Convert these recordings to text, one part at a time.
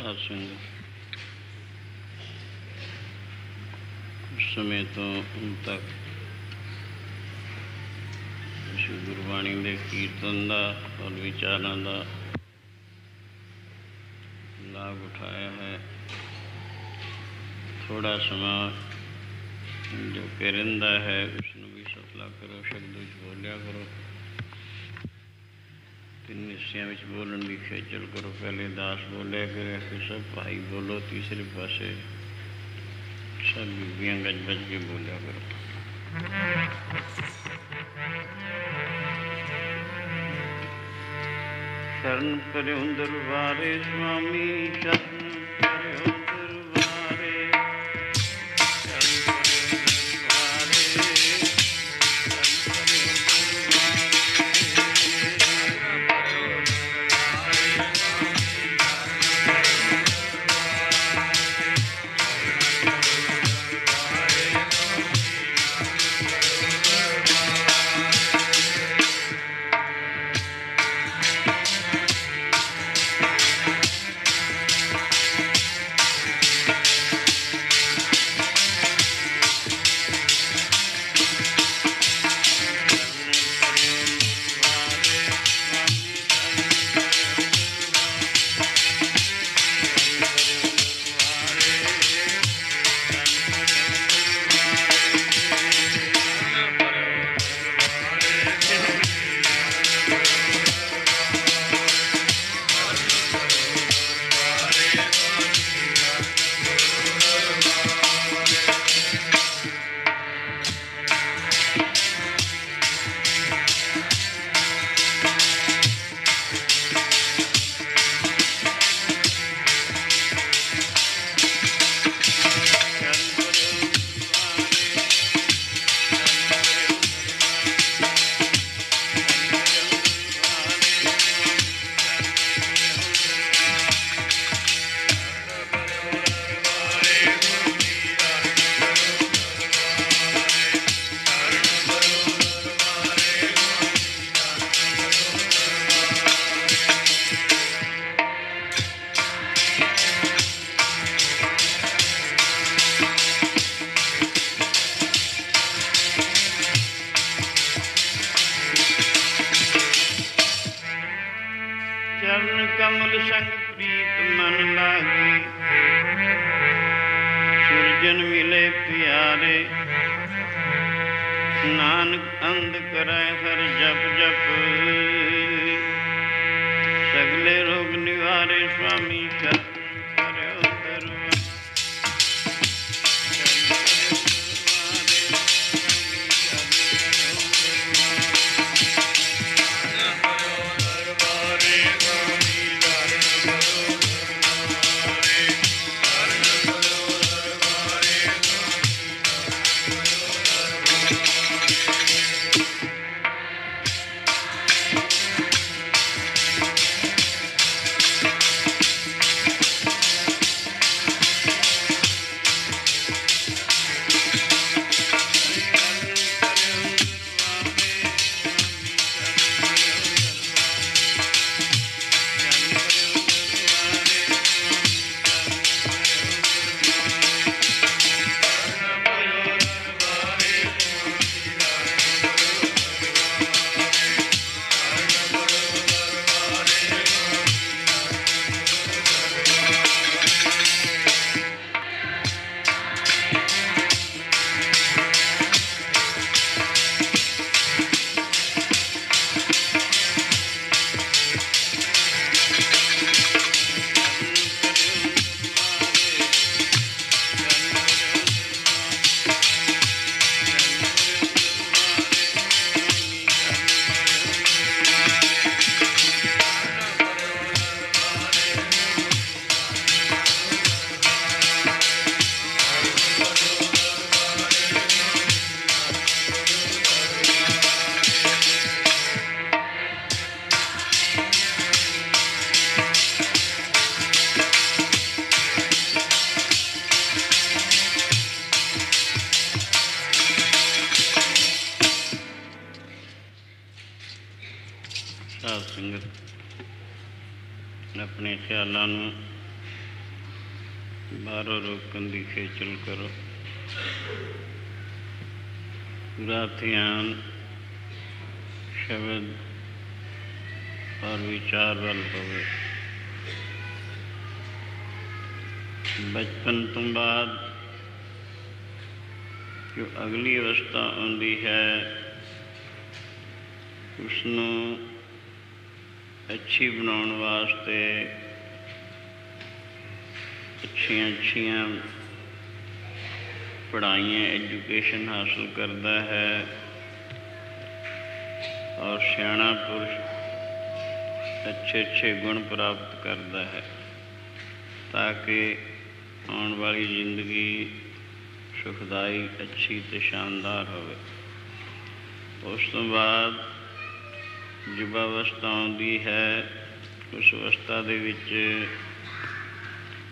साध संगत उस समय तो ਹੁਣ तक श्री गुरबाणी के कीर्तन का और विचारों का लाभ उठाया है। थोड़ा समा जो करिंदा है उसनों भी सतला करो, शब्दों बोलिया करो, तीन हिस्सों में बोलने की खेचल करो। पहले दास बोलिया करे, फिर सब भाई बोलो, तीसरे पासे सब बीबियाँ गज बज के बोलिया करो। शरण पर्यो दरबारे स्वामी, शरण पर्यो दरबारे, शरण पर्यो दरबारे, शरण पर्यो चरण कमल संग प्रीत मन लागी, सुरजन मिले प्यारे, नानक अंध कराए हर जप जप, सगले रोग निवारे स्वामी शरण पर्यो दरबारे, साध संगत अपने ख्यालों बाहरों रोकन की खेचल करो। पूरा ध्यान शब्द और विचार वाल होवे। बचपन तो बाद जो अगली अवस्था आती है उसनों अच्छी बनाने वास्ते अच्छियां पढ़ाइयाँ एजुकेशन हासिल करता है और सियाणा पुरुष अच्छे गुण प्राप्त करता है ताकि आने वाली जिंदगी सुखदाई अच्छी तो शानदार होवे। उस तो बाद युवावस्था आती है। उस अवस्था दे विच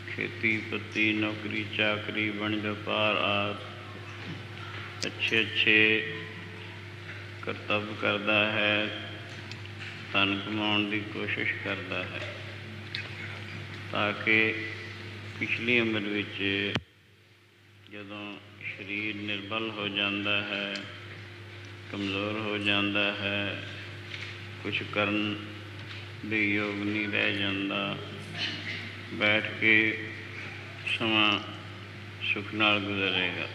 खेती पत्ती नौकरी चाकरी वण व्यापार आदि अच्छे करतब करता है, धन कमाने की कोशिश करता है ताकि पिछली उम्र विच जदों शरीर निर्बल हो जाता है, कमज़ोर हो जाता है, कुछ करन दे योग नहीं रह जाता, बैठ के समा सुख नाल गुजरेगा।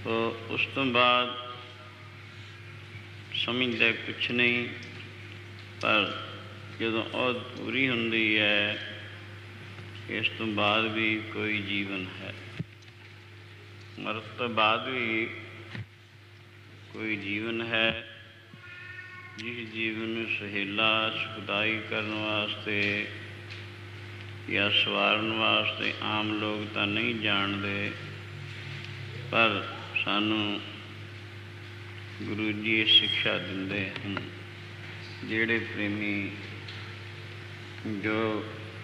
तो उस तो बाद समझदा कुछ नहीं, पर जदों औध पूरी हुंदी है इस तो बाद भी कोई जीवन है, मरद तो बाद भी कोई जीवन है। जिस जीवन में सहेला सुखदाई करने वास्ते या सवारन वास्ते आम लोग तो नहीं जानते, पर सानू गुरु जी शिक्षा दिंदे हैं। जेड़े प्रेमी जो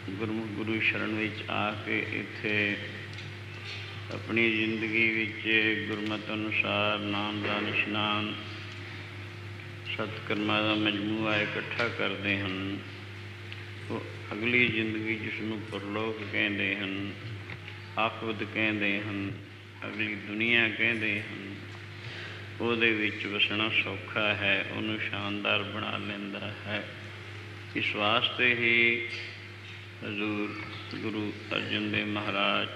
गुरमुख गुरु शरण विच आके इत्थे अपनी जिंदगी विच गुरमत अनुसार नाम दा निशान सतकर्मां दा मजमूआ इकट्ठा करते हैं, वो अगली जिंदगी जिसनों परलोक कहते हैं, आखवत कहते हैं, अगली दुनिया कहते हैं, ਉਹਦੇ ਵਿੱਚ ਵਸਣਾ सौखा है, ਉਹਨੂੰ शानदार बना लेंदा है। इस वास्ते ही हजूर गुरु अर्जन देव महाराज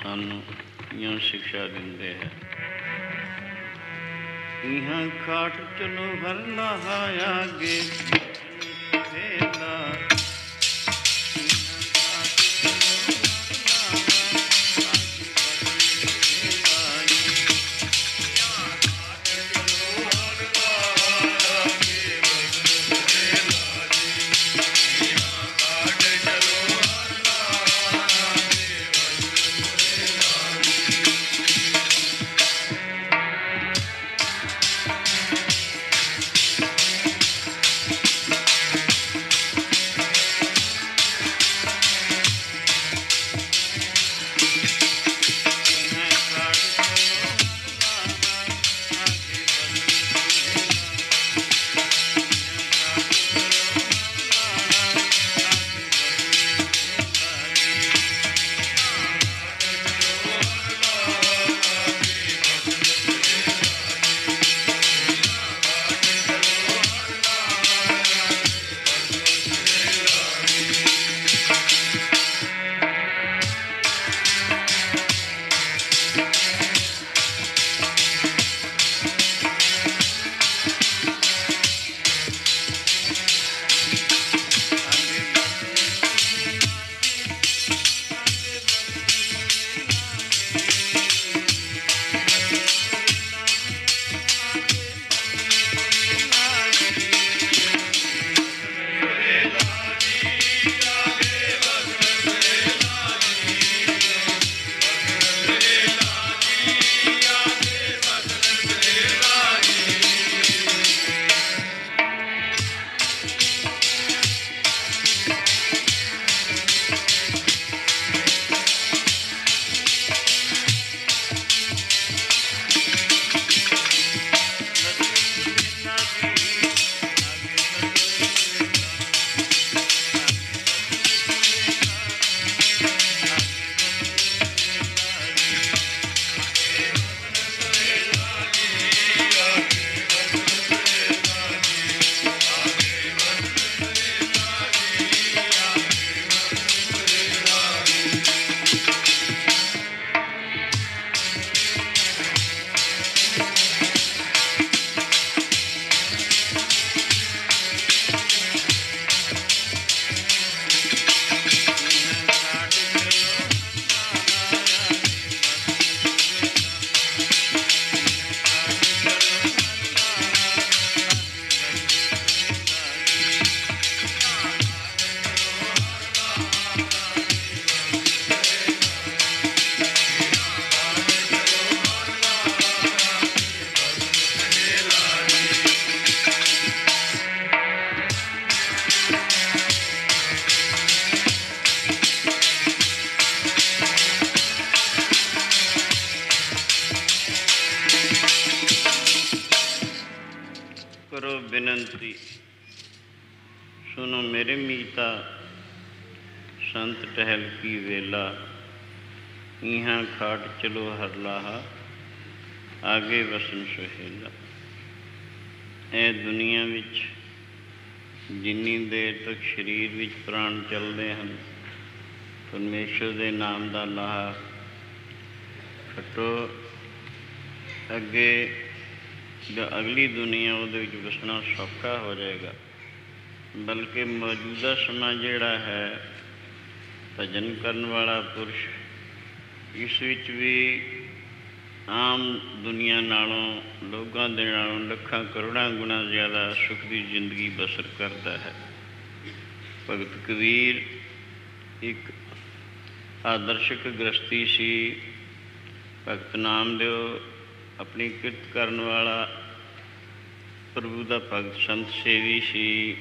सानू इं शिक्षा देंदे है। इहाँ खाट चलो हर नहाया गे खेला, बिनती, सुनो मेरे मीता, संत टहल की वेला, इहाँ खाट चलो हर लाहा, आगे वसन सुहेला। ਇਹ ਦੁਨੀਆ ਵਿੱਚ ਜਿੰਨੀ ਦੇਰ ਤੱਕ ਸਰੀਰ ਵਿੱਚ ਪ੍ਰਾਣ ਚੱਲਦੇ ਹਨ, ਪਰਮੇਸ਼ਰ ਦੇ ਨਾਮ ਦਾ ਲਾਹਾ ਖੱਟੋ। ਅੱਗੇ ਅਗਲੀ ਦੁਨੀਆ ਉਹਦੇ ਵਿੱਚ ਵਸਣਾ ਸੌਖਾ ਹੋ ਜਾਏਗਾ। ਬਲਕਿ ਮੌਜੂਦਾ ਸਮਾਂ ਜਿਹੜਾ ਹੈ, ਭਜਨ ਕਰਨ ਵਾਲਾ ਪੁਰਸ਼ ਇਸ ਵਿੱਚ ਵੀ ਆਮ ਦੁਨੀਆ ਨਾਲੋਂ, ਲੋਕਾਂ ਦੇ ਨਾਲੋਂ ਲੱਖਾਂ ਕਰੋੜਾਂ ਗੁਣਾ ਜ਼ਿਆਦਾ ਸੁੱਖ ਦੀ ਜ਼ਿੰਦਗੀ ਬਸਰ ਕਰਦਾ ਹੈ। ਭਗਤ ਕਬੀਰ ਇੱਕ ਆਦਰਸ਼ਕ ਗ੍ਰਸਤੀ ਸੀ। ਭਗਤ ਨਾਮਦੇਵ ਆਪਣੀ ਕਿਰਤ ਕਰਨ ਵਾਲਾ ਪ੍ਰਭੂ ਦਾ ਭਗਤ ਸੰਤ ਸੇਵੀ ਸੀ।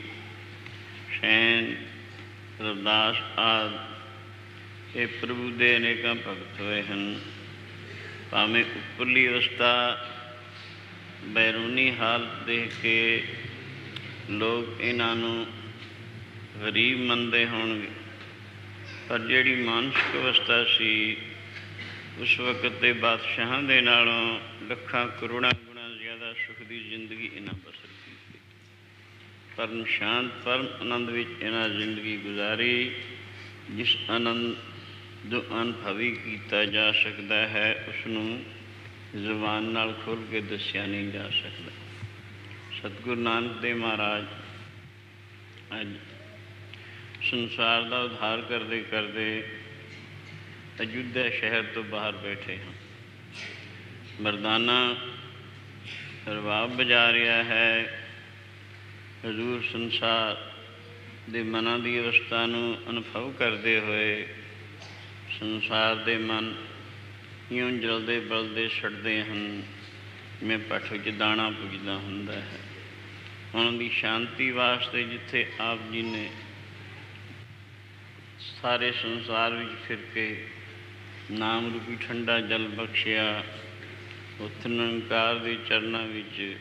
ਸੈਨ, ਰਵਿਦਾਸ ਆਦਿ ਇਹ ਪ੍ਰਭੂ ਦੇ ਅਨੇਕਾਂ ਭਗਤ ਹੋਏ ਹਨ। ਭਾਵੇਂ ਉੱਪਰਲੀ ਅਵਸਥਾ ਬੈਰੂਨੀ ਹਾਲਤ ਦੇਖ ਕੇ ਲੋਕ ਇਹਨਾਂ ਨੂੰ ਗਰੀਬ ਮੰਨਦੇ ਹੋਣਗੇ, ਪਰ ਜਿਹੜੀ ਮਾਨਸਿਕ ਅਵਸਥਾ ਸੀ ਉਸ ਵਕਤ ਦੇ ਬਾਦਸ਼ਾਹਾਂ ਦੇ ਨਾਲੋਂ ਲੱਖਾਂ ਕਰੋੜਾਂ ਗੁਣਾ ਜ਼ਿਆਦਾ ਸੁੱਖ ਦੀ ਜ਼ਿੰਦਗੀ ਇਹਨਾਂ ਬਸਰ ਕੀਤੀ। ਪਰਮ ਸ਼ਾਂਤ, ਪਰਮ ਆਨੰਦ ਵਿੱਚ ਇਹਨਾਂ ਜ਼ਿੰਦਗੀ ਗੁਜ਼ਾਰੀ। ਜਿਸ ਆਨੰਦ ਜੋ ਅਨੁਭਵੀ ਕੀਤਾ ਜਾ ਸਕਦਾ ਹੈ, ਉਸਨੂੰ ਜ਼ੁਬਾਨ ਨਾਲ ਖੋਲ੍ਹ ਕੇ ਦੱਸਿਆ ਨਹੀਂ ਜਾ ਸਕਦਾ। ਸਤਿਗੁਰੂ ਨਾਨਕ ਦੇਵ ਮਹਾਰਾਜ ਅੱਜ ਸੰਸਾਰ ਦਾ ਉਧਾਰ ਕਰਦੇ ਕਰਦੇ ਅਯੁੱਧਿਆ ਸ਼ਹਿਰ ਤੋਂ ਬਾਹਰ ਬੈਠੇ ਹਾਂ। ਮਰਦਾਨਾ ਰਬਾਬ ਵਜਾ ਰਿਹਾ ਹੈ। ਹਜ਼ੂਰ ਸੰਸਾਰ ਦੇ ਮਨਾਂ ਦੀ ਅਵਸਥਾ ਨੂੰ ਅਨੁਭਵ ਕਰਦੇ ਹੋਏ ਸੰਸਾਰ ਦੇ ਮਨ ਇਉਂ ਜਲਦੇ ਬਲਦੇ ਛੱਡਦੇ ਹਨ, ਜਿਵੇਂ ਭੱਠ ਵਿੱਚ ਦਾਣਾ ਪੁੱਜਦਾ ਹੁੰਦਾ ਹੈ। ਉਹਨਾਂ ਦੀ ਸ਼ਾਂਤੀ ਵਾਸਤੇ ਜਿੱਥੇ ਆਪ ਜੀ ਨੇ ਸਾਰੇ ਸੰਸਾਰ ਵਿੱਚ ਫਿਰ ਕੇ ਨਾਮ ਰੂਪੀ ਠੰਡਾ ਜਲ ਬਖਸ਼ਿਆ, ਉੱਥੇ ਨਿਰੰਕਾਰ ਦੇ ਚਰਨਾਂ ਵਿੱਚ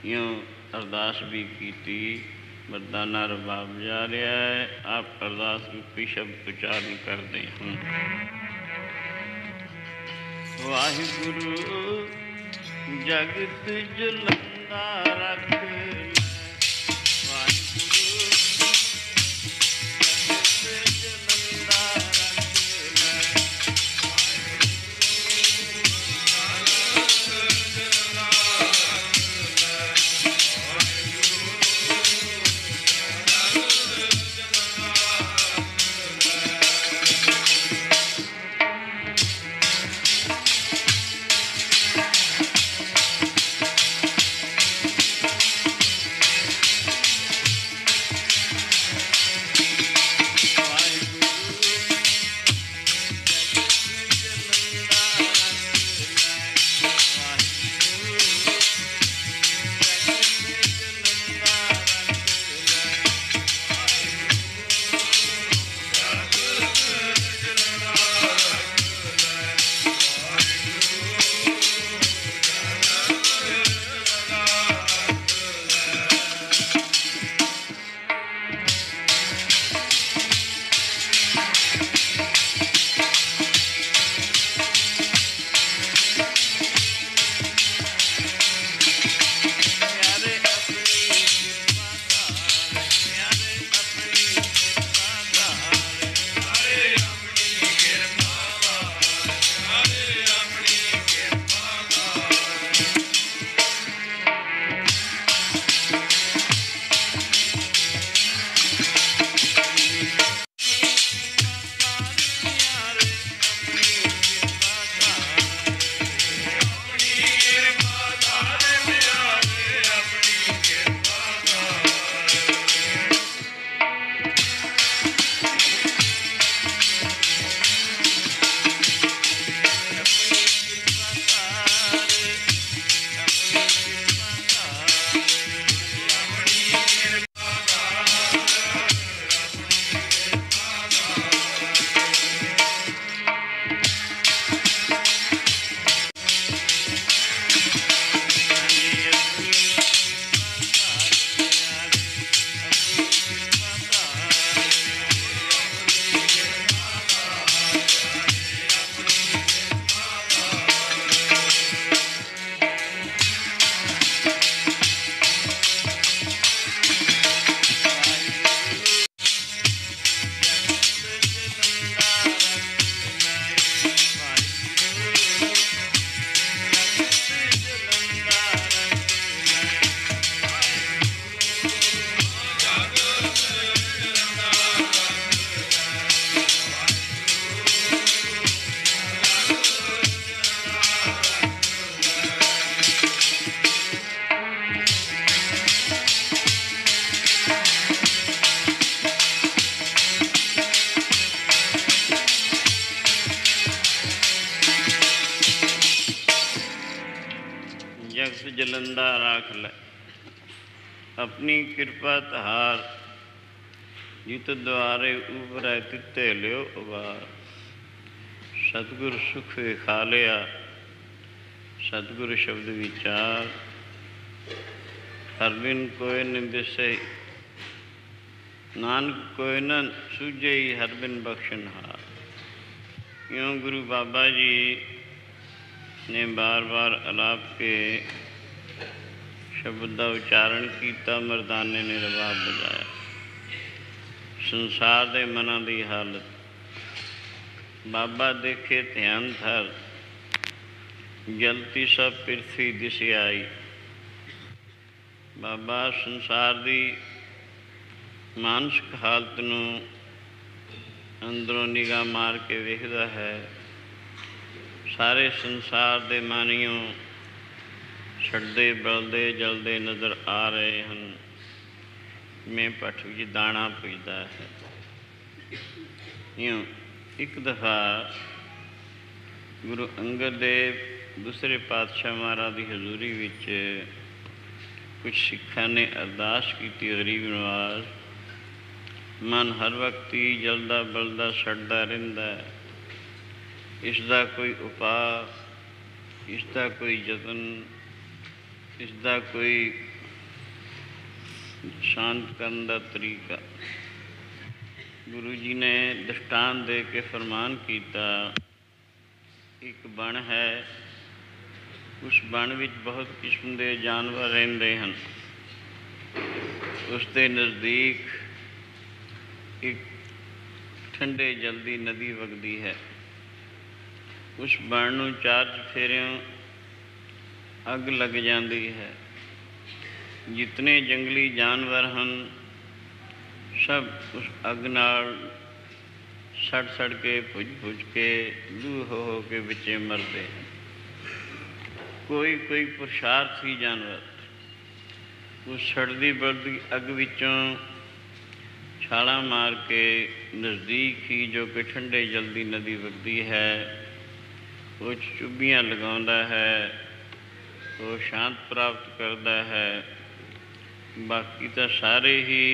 ਇਉਂ ਅਰਦਾਸ ਵੀ ਕੀਤੀ। ਮਰਦਾਨਾ ਰਬਾਬ ਵਜਾ ਰਿਹਾ ਹੈ। ਆਪ ਅਰਦਾਸ ਰੂਪੀ ਸ਼ਬਦ ਉਚਾਰਨ ਕਰਦੇ ਹਨ। ਵਾਹਿਗੁਰੂ ਜਗਤ ਜਲੰਦਾ ਰੱਖ ਲੈ, ਵਾਹਿਗੁਰੂ ਜਗਤ ਜਲੰਦਾ ਰੱਖ ਲੈ, ਦਿਲੰਦਾ ਰਾਖ ਲੈ। ਆਪਣੀ ਕਿਰਪਾ ਤਹਾਰ, ਜਿਤ ਦੁਆਰੇ ਉਭਰੈ ਤਿੱਤੇ ਲਿਓ ਉਬਾਰ। ਸਤਿਗੁਰ ਸੁਖ ਵਿਖਾ ਲਿਆ, ਸਤਿਗੁਰ ਸ਼ਬਦ ਵਿਚਾਰ। ਹਰ ਬਿਨ ਕੋਇ ਨ ਦਿਸੈ, ਨਾਨਕ ਕੋਇ ਨ ਸੂਝਈ, ਹਰ ਬਿਨ ਬਖਸ਼ਨਹਾਰ। ਇਉਂ ਗੁਰੂ ਬਾਬਾ ਜੀ ਨੇ ਬਾਰ ਬਾਰ ਅਲਾਪ ਕੇ ਸ਼ਬਦ ਦਾ ਉਚਾਰਨ ਕੀਤਾ। ਮਰਦਾਨੇ ਨੇ ਰਬਾਬ ਵਜਾਇਆ। ਸੰਸਾਰ ਦੇ ਮਨਾਂ ਦੀ ਹਾਲਤ ਬਾਬਾ ਦੇਖੇ ਧਿਆਨ ਧਰ, ਜਲਤੀ ਸਭ ਪਿਰਥੀ ਦਿਸ ਆਈ। ਬਾਬਾ ਸੰਸਾਰ ਦੀ ਮਾਨਸਿਕ ਹਾਲਤ ਨੂੰ ਅੰਦਰੋਂ ਨਿਗਾਹ ਮਾਰ ਕੇ ਵੇਖਦਾ ਹੈ। ਸਾਰੇ ਸੰਸਾਰ ਦੇ ਮਾਨੀਓ ਛੱਡਦੇ ਬਲਦੇ ਜਲਦੇ ਨਜ਼ਰ ਆ ਰਹੇ ਹਨ, ਜਿਵੇਂ ਭੱਠ ਵਿੱਚ ਦਾਣਾ ਪੁੱਜਦਾ ਹੈ। ਇਉਂ ਇੱਕ ਦਫਾ ਗੁਰੂ ਅੰਗਦ ਦੇਵ ਦੂਸਰੇ ਪਾਤਸ਼ਾਹ ਮਹਾਰਾਜ ਦੀ ਹਜ਼ੂਰੀ ਵਿੱਚ ਕੁਝ ਸਿੱਖਾਂ ਨੇ ਅਰਦਾਸ ਕੀਤੀ। ਗਰੀਬ ਨਵਾਜ਼, ਮਨ ਹਰ ਵਕਤ ਹੀ ਜਲਦਾ ਬਲਦਾ ਸੜਦਾ ਰਹਿੰਦਾ, ਇਸ ਦਾ ਕੋਈ ਉਪਾਅ, ਇਸ ਦਾ ਕੋਈ ਯਤਨ, ਇਸ ਦਾ ਕੋਈ ਸ਼ਾਂਤ ਕਰਨ ਦਾ ਤਰੀਕਾ। ਗੁਰੂ ਜੀ ਨੇ ਦ੍ਰਿਸ਼ਟਾਂਤ ਦੇ ਕੇ ਫਰਮਾਨ ਕੀਤਾ, ਇੱਕ ਬਣ ਹੈ, ਉਸ ਬਣ ਵਿੱਚ ਬਹੁਤ ਕਿਸਮ ਦੇ ਜਾਨਵਰ ਰਹਿੰਦੇ ਹਨ। ਉਸ ਦੇ ਨਜ਼ਦੀਕ ਇੱਕ ਠੰਡੇ ਜਲ ਦੀ ਨਦੀ ਵਗਦੀ ਹੈ। ਉਸ ਬਣ ਨੂੰ 4 ਚੁਫੇਰਿਓਂ ਅੱਗ ਲੱਗ ਜਾਂਦੀ ਹੈ। ਜਿਤਨੇ ਜੰਗਲੀ ਜਾਨਵਰ ਹਨ, ਸਭ ਉਸ ਅੱਗ ਨਾਲ ਸੜ ਸੜ ਕੇ ਭੁੱਜ ਕੇ ਲੂਹ ਹੋ ਕੇ ਵਿੱਚੇ ਮਰਦੇ ਹਨ। ਕੋਈ ਪੁਰਸ਼ਾਰਥੀ ਜਾਨਵਰ ਉਸ ਸੜਦੀ ਬਲਦੀ ਅੱਗ ਵਿੱਚੋਂ ਛਾਲਾਂ ਮਾਰ ਕੇ ਨਜ਼ਦੀਕ ਹੀ ਜੋ ਕਿ ਠੰਡੇ ਜਲ ਦੀ ਨਦੀ ਵਗਦੀ ਹੈ, ਉਹ ਚੁੱਭੀਆਂ ਲਗਾਉਂਦਾ ਹੈ, ਉਹ ਸ਼ਾਂਤ ਪ੍ਰਾਪਤ ਕਰਦਾ ਹੈ। ਬਾਕੀ ਤਾਂ ਸਾਰੇ ਹੀ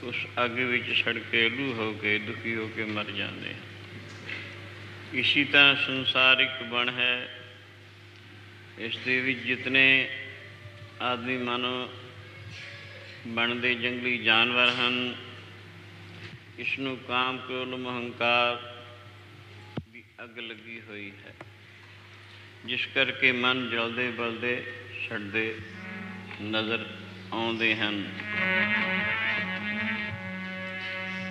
ਉਸ ਅੱਗ ਵਿੱਚ ਸੜ ਕੇ ਲੂਹ ਹੋ ਕੇ ਦੁਖੀ ਹੋ ਕੇ ਮਰ ਜਾਂਦੇ ਹਨ। ਇਸੀ ਤਰ੍ਹਾਂ ਸੰਸਾਰ ਇੱਕ ਬਣ ਹੈ। ਇਸ ਦੇ ਵਿੱਚ ਜਿਤਨੇ ਆਦਮੀ ਮਾਨੋ ਬਣ ਦੇ ਜੰਗਲੀ ਜਾਨਵਰ ਹਨ, ਇਸ ਨੂੰ ਕਾਮ ਕ੍ਰੋਧ ਹੰਕਾਰ ਦੀ ਅੱਗ ਲੱਗੀ ਹੋਈ ਹੈ, ਜਿਸ ਕਰਕੇ ਮਨ ਜਲਦੇ ਬਲਦੇ ਸੜਦੇ ਨਜ਼ਰ ਆਉਂਦੇ ਹਨ।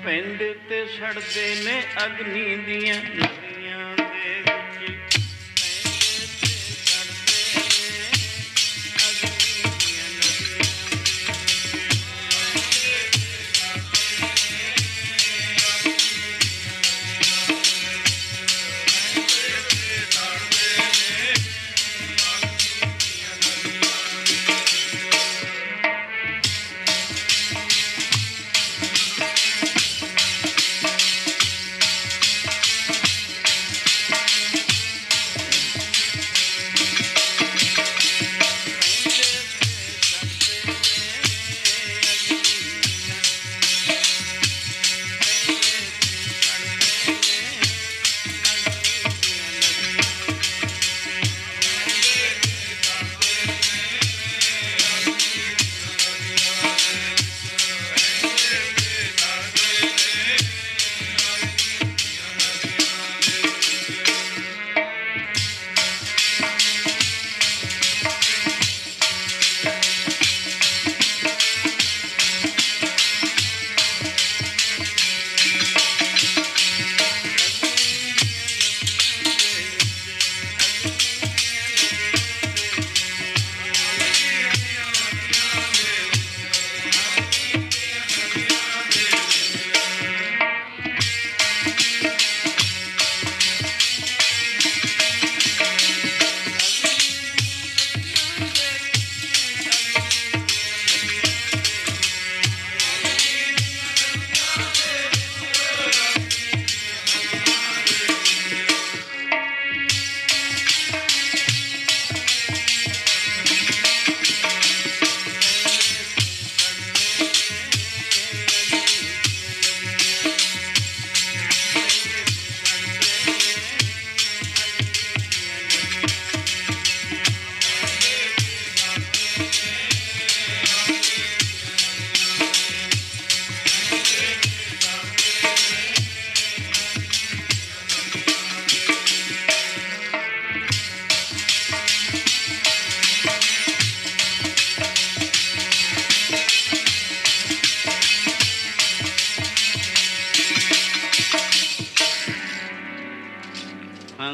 ਪੈਂਦੇ ਤੇ ਸੜਦੇ ਨੇ ਅਗਨੀ ਦੀਆਂ ਨਦੀਆਂ ਦੇ ਵਿੱਚ, ਪੈਂਦੇ ਤੇ ਸੜਦੇ ਨੇ ਅਗਨੀ ਦੀਆਂ ਨਦੀਆਂ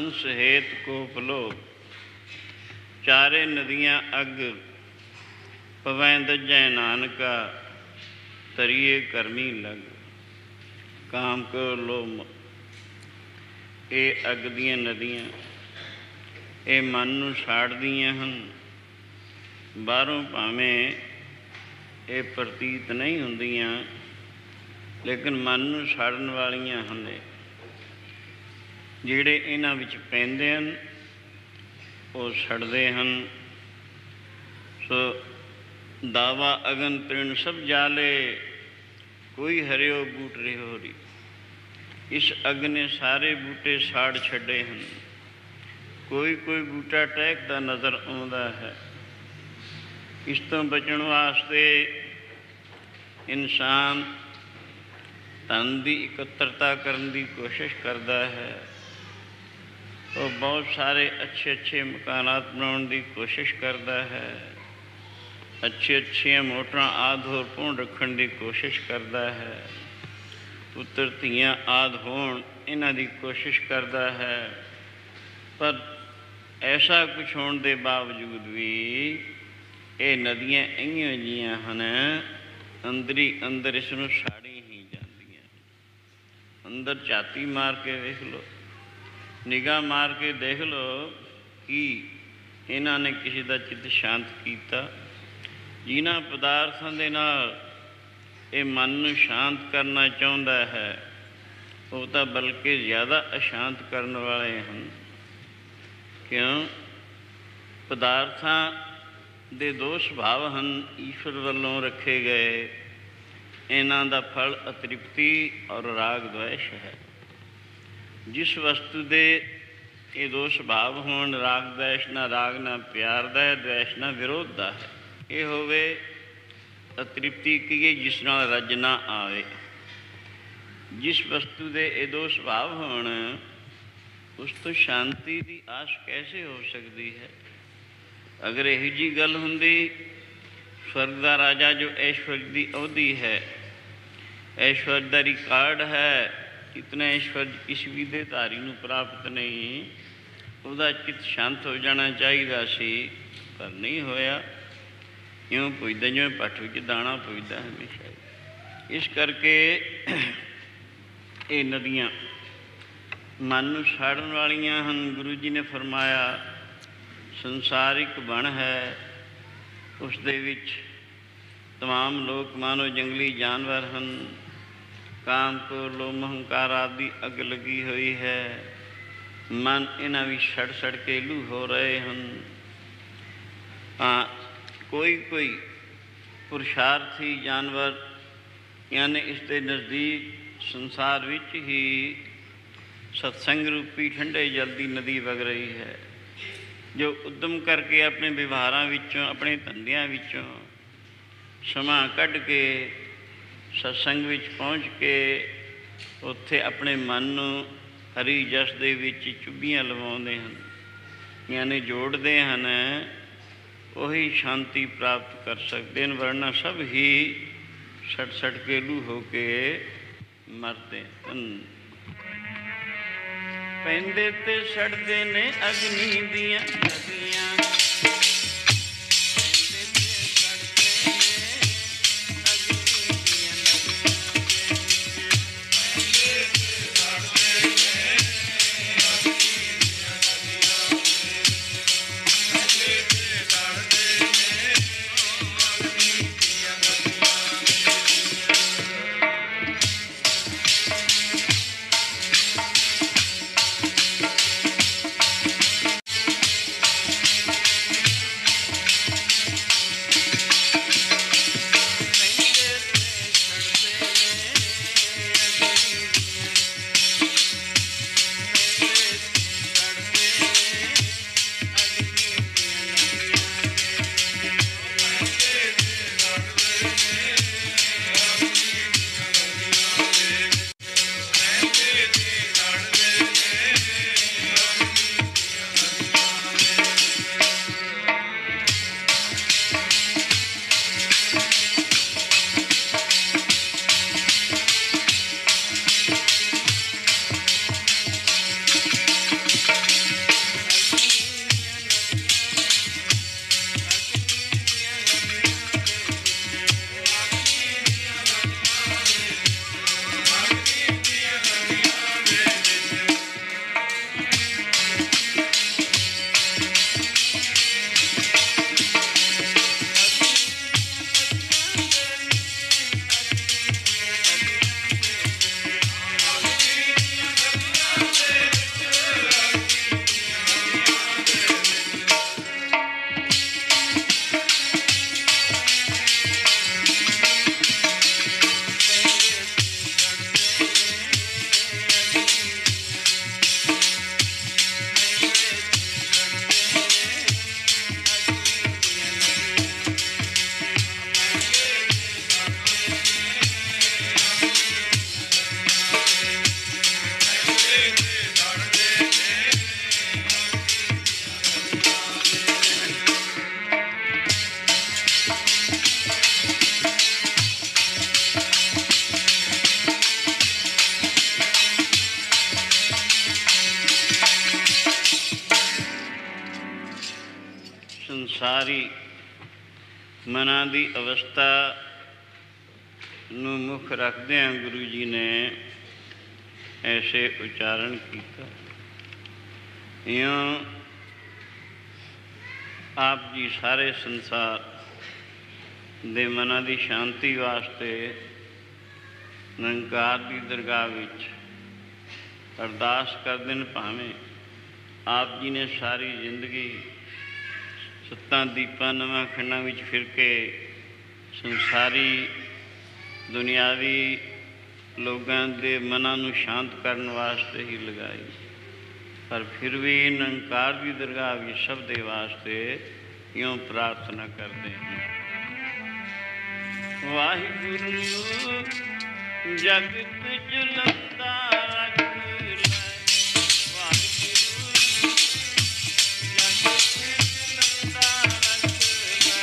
हंस हेत कोप लो, चारे नदियाँ अग पवैं दज्जै नानका, तरिए करमी लग। काम को लोम, ਇਹ ਅੱਗ ਦੀਆਂ ਨਦੀਆਂ ਇਹ ਮਨ ਨੂੰ ਸਾੜਦੀਆਂ ਹਨ। ਬਾਹਰੋਂ ਭਾਵੇਂ ਇਹ ਪ੍ਰਤੀਤ ਨਹੀਂ ਹੁੰਦੀਆਂ, ਲੇਕਿਨ ਮਨ ਨੂੰ ਸਾੜਨ ਵਾਲੀਆਂ ਹਨ। ਜਿਹੜੇ ਇਹਨਾਂ ਵਿੱਚ ਪੈਂਦੇ ਹਨ ਉਹ ਸੜਦੇ ਹਨ। ਸੋ ਦਾਵਾ ਅਗਨ ਤ੍ਰਿਣ ਸਭ ਜਾਲੇ, ਕੋਈ ਹਰਿਓ ਬੂਟ ਰਿਹੋ ਰੀ। ਇਸ ਅੱਗ ਨੇ ਸਾਰੇ ਬੂਟੇ ਸਾੜ ਛੱਡੇ ਹਨ। ਕੋਈ ਕੋਈ ਬੂਟਾ ਟਹਿਕਦਾ ਨਜ਼ਰ ਆਉਂਦਾ ਹੈ। ਇਸ ਤੋਂ ਬਚਣ ਵਾਸਤੇ ਇਨਸਾਨ ਧਨ ਦੀ ਇਕੱਤਰਤਾ ਕਰਨ ਦੀ ਕੋਸ਼ਿਸ਼ ਕਰਦਾ ਹੈ। ਉਹ ਬਹੁਤ ਸਾਰੇ ਅੱਛੇ ਅੱਛੇ ਮਕਾਨਾਤ ਬਣਾਉਣ ਦੀ ਕੋਸ਼ਿਸ਼ ਕਰਦਾ ਹੈ। ਅੱਛੀਆਂ ਮੋਟਰਾਂ ਆਦਿ ਹੋਰ ਪਹੁੰਚ ਰੱਖਣ ਦੀ ਕੋਸ਼ਿਸ਼ ਕਰਦਾ ਹੈ। ਪੁੱਤਰ ਧੀਆਂ ਆਦਿ ਹੋਣ ਇਹਨਾਂ ਦੀ ਕੋਸ਼ਿਸ਼ ਕਰਦਾ ਹੈ। ਪਰ ਐਸਾ ਕੁਛ ਹੋਣ ਦੇ ਬਾਵਜੂਦ ਵੀ ਇਹ ਨਦੀਆਂ ਇਹੀਆਂ ਜਿਹੀਆਂ ਹਨ, ਅੰਦਰ ਹੀ ਅੰਦਰ ਇਸ ਨੂੰ ਸਾੜੀ ਹੀ ਜਾਂਦੀਆਂ। ਅੰਦਰ ਝਾਤੀ ਮਾਰ ਕੇ ਵੇਖ ਲਓ, ਨਿਗਾਹ ਮਾਰ ਕੇ ਦੇਖ ਲਓ ਕਿ ਇਹਨਾਂ ਨੇ ਕਿਸੇ ਦਾ ਚਿੱਤ ਸ਼ਾਂਤ ਕੀਤਾ। ਜਿਨ੍ਹਾਂ ਪਦਾਰਥਾਂ ਦੇ ਨਾਲ ਇਹ ਮਨ ਨੂੰ ਸ਼ਾਂਤ ਕਰਨਾ ਚਾਹੁੰਦਾ ਹੈ, ਉਹ ਤਾਂ ਬਲਕਿ ਜ਼ਿਆਦਾ ਅਸ਼ਾਂਤ ਕਰਨ ਵਾਲੇ ਹਨ। ਕਿਉਂ? ਪਦਾਰਥਾਂ ਦੇ ਦੋ ਸੁਭਾਵ ਹਨ, ਈਸ਼ਵਰ ਵੱਲੋਂ ਰੱਖੇ ਗਏ। ਇਹਨਾਂ ਦਾ ਫਲ ਅਤ੍ਰਿਪਤੀ ਔਰ ਰਾਗ ਦਵੈਸ਼ ਹੈ। ਜਿਸ ਵਸਤੂ ਦੇ ਇਹ ਦੋ ਸੁਭਾਵ ਹੋਣ, ਰਾਗ ਦਵੈਸ਼ ਨਾ ਰਾਗ ਨਾ ਪਿਆਰ ਦਾ ਹੈ, ਦਵੈਸ਼ ਨਾ ਵਿਰੋਧ ਦਾ ਹੈ, ਇਹ ਹੋਵੇ ਅਤ੍ਰਿਪਤੀ ਕਹੀਏ ਜਿਸ ਨਾਲ ਰੱਜ ਨਾ ਆਵੇ। ਜਿਸ ਵਸਤੂ ਦੇ ਇਹ ਦੋ ਸੁਭਾਵ ਹੋਣ, ਉਸ ਤੋਂ ਸ਼ਾਂਤੀ ਦੀ ਆਸ ਕੈਸੇ ਹੋ ਸਕਦੀ ਹੈ? ਅਗਰ ਇਹੋ ਜਿਹੀ ਗੱਲ ਹੁੰਦੀ, ਸਵਰਗ ਦਾ ਰਾਜਾ ਜੋ ਐਸ਼ਵਰਜ ਦੀ ਅਵਧੀ ਹੈ, ਐਸ਼ਵਰਜ ਦਾ ਰਿਕਾਰਡ ਹੈ, ਇਤਨਾ ਐਸ਼ਵਰਜ ਕਿਸੇ ਵੀ ਦੇ ਧਾਰੀ ਨੂੰ ਪ੍ਰਾਪਤ ਨਹੀਂ, ਉਹਦਾ ਚਿੱਤ ਸ਼ਾਂਤ ਹੋ ਜਾਣਾ ਚਾਹੀਦਾ ਸੀ, ਪਰ ਨਹੀਂ ਹੋਇਆ। ਇਉਂ ਪੁੱਜਦਾ ਜਿਵੇਂ ਪੱਠ ਵਿੱਚ ਦਾਣਾ ਪੁੱਜਦਾ ਹਮੇਸ਼ਾ। ਇਸ ਕਰਕੇ ਇਹ ਨਦੀਆਂ ਮਨ ਨੂੰ ਸਾੜਨ ਵਾਲੀਆਂ ਹਨ। ਗੁਰੂ ਜੀ ਨੇ ਫਰਮਾਇਆ ਸੰਸਾਰ ਇੱਕ ਬਣ ਹੈ, ਉਸ ਦੇ ਵਿੱਚ ਤਮਾਮ ਲੋਕ ਮਾਨੋ ਜੰਗਲੀ ਜਾਨਵਰ ਹਨ। ਕਾਮ ਕ੍ਰੋਧ ਲੋਭ ਹੰਕਾਰ ਆਦਿ ਅੱਗ ਲੱਗੀ ਹੋਈ ਹੈ। ਮਨ ਇਹਨਾਂ ਵਿੱਚ ਸੜ ਸੜ ਕੇ ਲੂ ਹੋ ਰਹੇ ਹਨ। ਕੋਈ ਕੋਈ ਪੁਰਸ਼ਾਰਥੀ ਜਾਨਵਰ ਯਾਨੀ ਇਸ ਦੇ ਨਜ਼ਦੀਕ ਸੰਸਾਰ ਵਿੱਚ ਹੀ ਸਤਸੰਗ ਰੂਪੀ ਠੰਡੇ ਜਲ ਦੀ ਨਦੀ ਵਗ ਰਹੀ ਹੈ, ਜੋ ਉੱਦਮ ਕਰਕੇ ਆਪਣੇ ਵਿਵਹਾਰਾਂ ਵਿੱਚੋਂ, ਆਪਣੇ ਧੰਦਿਆਂ ਵਿੱਚੋਂ ਸਮਾਂ ਕੱਢ ਕੇ ਸਤਸੰਗ ਵਿੱਚ ਪਹੁੰਚ ਕੇ ਉੱਥੇ ਆਪਣੇ ਮਨ ਨੂੰ ਹਰੀ ਜਸ ਦੇ ਵਿੱਚ ਚੁੱਭੀਆਂ ਲਵਾਉਂਦੇ ਹਨ, ਯਾਨੀ ਜੋੜਦੇ ਹਨ। ਉਹੀ ਸ਼ਾਂਤੀ ਪ੍ਰਾਪਤ ਕਰ ਸਕਦੇ ਹਨ, ਵਰਨਾ ਸਭ ਹੀ ਸੜ ਸੜ ਕੇ ਲੂ ਹੋ ਕੇ ਮਰਦੇ ਹਨ। ਪੈਂਦੇ ਤੇ ਸੜਦੇ ਨੇ ਅਗਨੀ ਦੀਆਂ ਨਦੀਆਂ, ਸਾਰੀ ਮਨਾਂ ਦੀ ਅਵਸਥਾ ਨੂੰ ਮੁੱਖ ਰੱਖਦਿਆਂ ਗੁਰੂ ਜੀ ਨੇ ਐਸੇ ਉਚਾਰਨ ਕੀਤਾ। ਇਉਂ ਆਪ ਜੀ ਸਾਰੇ ਸੰਸਾਰ ਦੇ ਮਨਾਂ ਦੀ ਸ਼ਾਂਤੀ ਵਾਸਤੇ ਨਿਰੰਕਾਰ ਦੀ ਦਰਗਾਹ ਵਿੱਚ ਅਰਦਾਸ ਕਰਦੇ ਨੇ। ਭਾਵੇਂ ਆਪ ਜੀ ਨੇ ਸਾਰੀ ਜ਼ਿੰਦਗੀ ਸੱਤਾਂ ਦੀਪਾਂ ਨਵਾਂ ਖੰਡਾਂ ਵਿੱਚ ਫਿਰ ਕੇ ਸੰਸਾਰੀ ਦੁਨਿਆਵੀ ਲੋਕਾਂ ਦੇ ਮਨਾਂ ਨੂੰ ਸ਼ਾਂਤ ਕਰਨ ਵਾਸਤੇ ਹੀ ਲਗਾਈ, ਪਰ ਫਿਰ ਵੀ ਨਿਰੰਕਾਰ ਦੀ ਦਰਗਾਹ ਵਿੱਚ ਸਭ ਦੇ ਵਾਸਤੇ ਇਉਂ ਪ੍ਰਾਰਥਨਾ ਕਰਦੇ ਹਨ। ਵਾਹਿਗੁਰੂ ਜਗਤ ਜਲੰਦਾ ਰਖ ਲੈ, ਵਾਹਿਗੁਰੂ ਜਗਤ ਜਲੰਦਾ ਰਖ ਲੈ,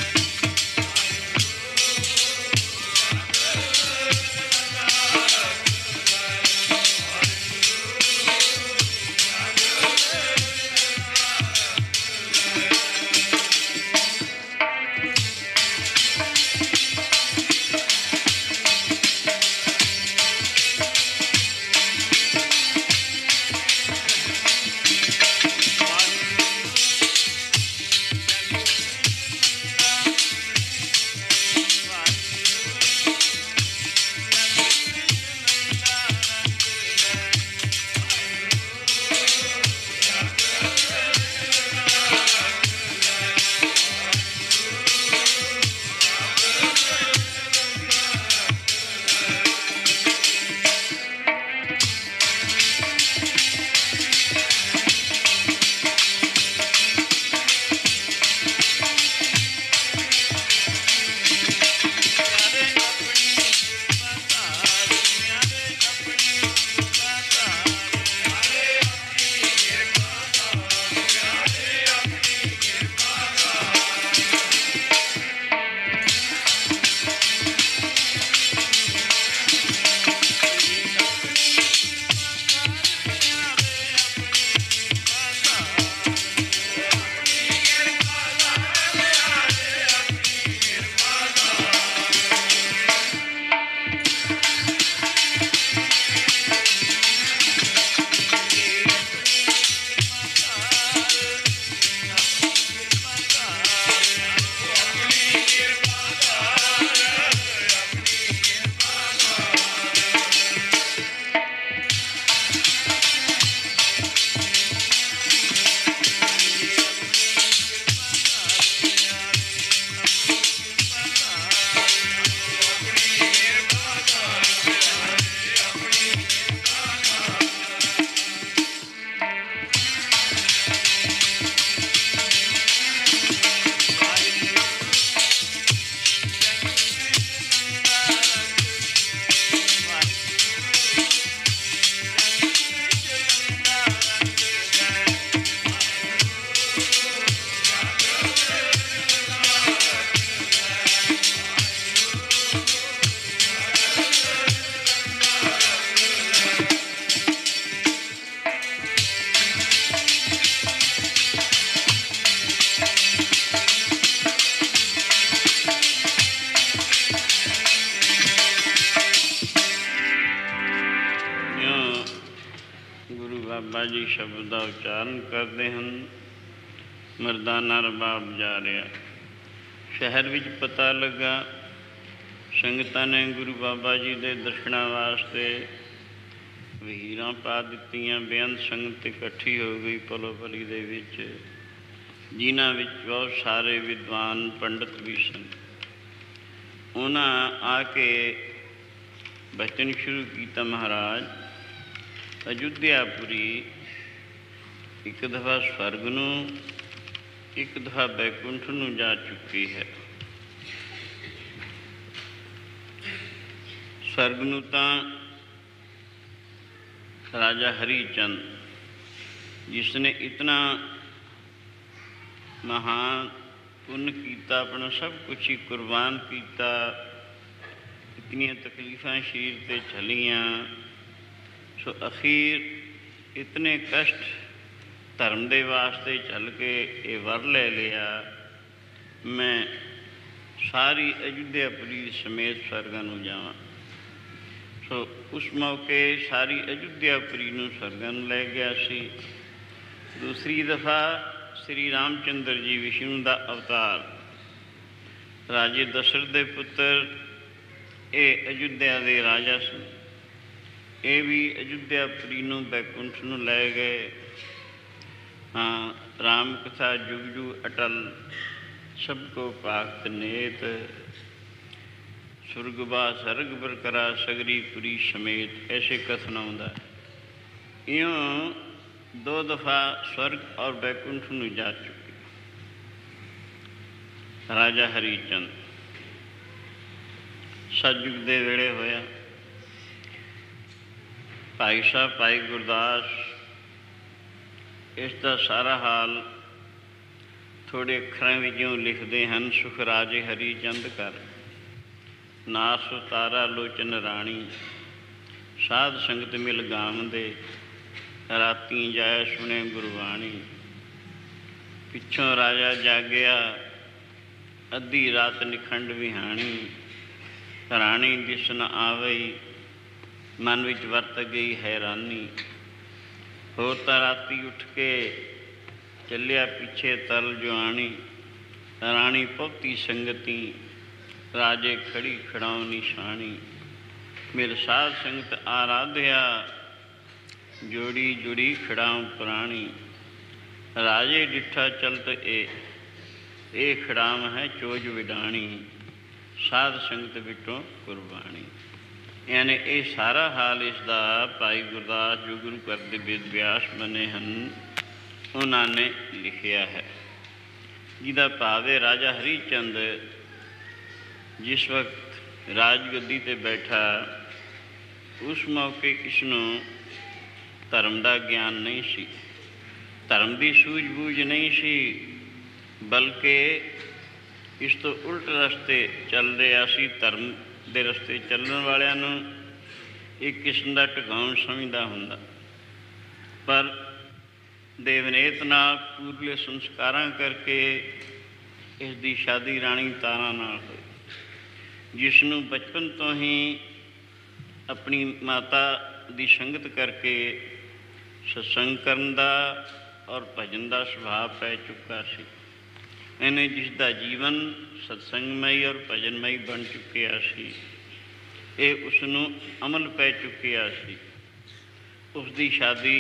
ਬਾਬਾ ਜੀ ਸ਼ਬਦ ਦਾ ਉਚਾਰਨ ਕਰਦੇ ਹਨ। ਮਰਦਾਨਾ ਰਬਾਬ ਜਾ ਰਿਹਾ। ਸ਼ਹਿਰ ਵਿੱਚ ਪਤਾ ਲੱਗਾ ਸੰਗਤਾਂ ਨੇ ਗੁਰੂ ਬਾਬਾ ਜੀ ਦੇ ਦਰਸ਼ਨਾਂ ਵਾਸਤੇ ਵਹੀਰਾਂ ਪਾ ਦਿੱਤੀਆਂ। ਬੇਅੰਤ ਸੰਗਤ ਇਕੱਠੀ ਹੋ ਗਈ ਪਲੋ ਪਲੀ ਦੇ ਵਿੱਚ, ਜਿਨ੍ਹਾਂ ਵਿੱਚ ਬਹੁਤ ਸਾਰੇ ਵਿਦਵਾਨ ਪੰਡਤ ਵੀ ਸਨ। ਉਹਨਾਂ ਆ ਕੇ ਬਚਨ ਸ਼ੁਰੂ ਕੀਤਾ, ਮਹਾਰਾਜ ਅਯੁੱਧਿਆਪੁਰੀ ਇੱਕ ਦਫਾ ਸਵਰਗ ਨੂੰ, ਇੱਕ ਦਫਾ ਬੈਕੁੰਠ ਨੂੰ ਜਾ ਚੁੱਕੀ ਹੈ। ਸਵਰਗ ਨੂੰ ਤਾਂ ਰਾਜਾ ਹਰੀ ਚੰਦ, ਜਿਸ ਨੇ ਇਤਨਾ ਮਹਾਨ ਪੁੰਨ ਕੀਤਾ, ਆਪਣਾ ਸਭ ਕੁਛ ਹੀ ਕੁਰਬਾਨ ਕੀਤਾ, ਇਤਨੀਆਂ ਤਕਲੀਫਾਂ ਸਰੀਰ 'ਤੇ ਝੱਲੀਆਂ, ਸੋ ਅਖੀਰ ਇਤਨੇ ਕਸ਼ਟ ਧਰਮ ਦੇ ਵਾਸਤੇ ਝੱਲ ਕੇ ਇਹ ਵਰ ਲੈ ਲਿਆ मैं सारी अयोध्यापुरी समेत स्वर्गां नूं जावां। सो उस मौके सारी अयोध्यापुरी नूं स्वर्गां नूं लै गया सी। दूसरी दफ़ा श्री रामचंद्र जी विष्णु का अवतार, राजे दशरथ के पुत्र, ये अयोध्या के राजा सन। ये भी अयोध्यापुरी नूं बैकुंठ नूं लै गए। हाँ, राम कथा जुग जुग अटल, सबको पाक्त नेत, सुरगवा सर्ग पर करा सगरी पुरी समेत, ऐसे कथन आउंदा है। इयों 2 दफ़ा स्वर्ग और बैकुंठ नूं जा चुके राजा हरिचंद। सतयुग दे वेले होया। भाई साहब भाई गुरदास इसका सारा हाल थोड़े अखरां विचों लिखते हैं। सुख राजे हरिचंद कर, नास उतारा लोचन राणी, साध संगत मिल गावंदे, राती जाए सुने गुरबाणी। पिछों राजा जागया, अद्धी रात निखंड विहाणी, राणी दिस न आवई, मन विच वरत गई हैरानी। होर तां राती उठ के चलिया पिछे तल जुआणी, राणी पहुती संगती, राजे खड़ी खड़ाओ निशानी। मेरे साध संगत आराध्या, जोड़ी जुड़ी खड़ाओ पुराणी। राजे डिठा चलत ए खड़ाम है चोज विडाणी, साध संगत विटों कुर्बानी। यानी ये सारा हाल इसका भाई गुरदास जो गुरु कर दे वेद व्यास बने हैं, उन्होंने लिखिया है। जिदा भाव है राजा हरिचंद जिस वक्त राजगद्दी ते बैठा, उस मौके इसनों धर्म का ज्ञान नहीं सी, धर्म की सूझबूझ नहीं सी, बल्कि इस तो उल्ट रस्ते चल रहा सी। धर्म के रस्ते चलने वालियां नूं एक किस्म का टिकाउण समझदा हुंदा, पर देवनेत नाल पूरले संस्कारां करके इसकी शादी राणी तारा नाल होई, जिसनूं बचपन तो ही अपनी माता की संगत करके सत्संग करन दा और भजन का सुभाव पै चुका सी। इन्हें जिसका जीवन सत्संगमई और भजनमई बन चुकिया सी, ये उसनूं अमल पै चुकिया सी। उसकी शादी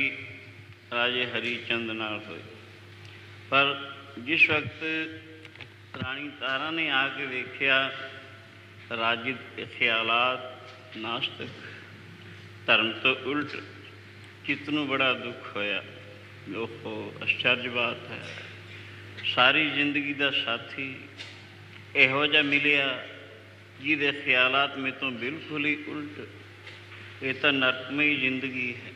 राजे हरिचंद नाल हुई। पर जिस वक्त राणी तारा ने आके वेख्या राजिद ख्यालात नास्तिक, धर्म तो उल्ट, चित्त नूं बड़ा दुख होया। ओहो, आश्चर्य बात है, सारी जिंदगी का साथी इहो जिहा मिलिया जिहदे ख्यालात में तो बिल्कुल ही उल्ट। ये तो नरकमई जिंदगी है।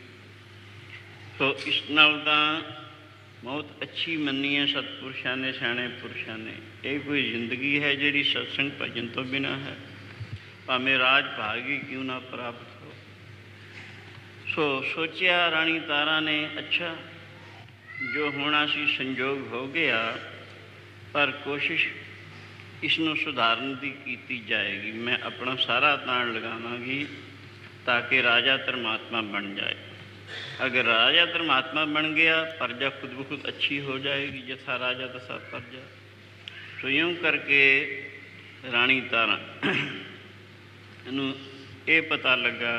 तो इस नाल तां बहुत अच्छी मन्नी है सतपुरुषां ने, सियाणे पुरुषां ने। ये कोई जिंदगी है जिहड़ी सत्संग भजन तो बिना है, भावें राज भागी क्यों ना प्राप्त हो। सो सोचिया राणी तारा ने, अच्छा जो होना सी संजोग हो गया, पर कोशिश इसनों सुधारन की की जाएगी। मैं अपना सारा ताण लगावांगी ताकि राजा धर्मात्मा बन जाए। अगर राजा धर्मात्मा बन गया, प्रजा खुद ब खुद अच्छी हो जाएगी, जैसा राजा तथा प्रजा। तो यूँ करके राणी तारा नूं ये पता लगा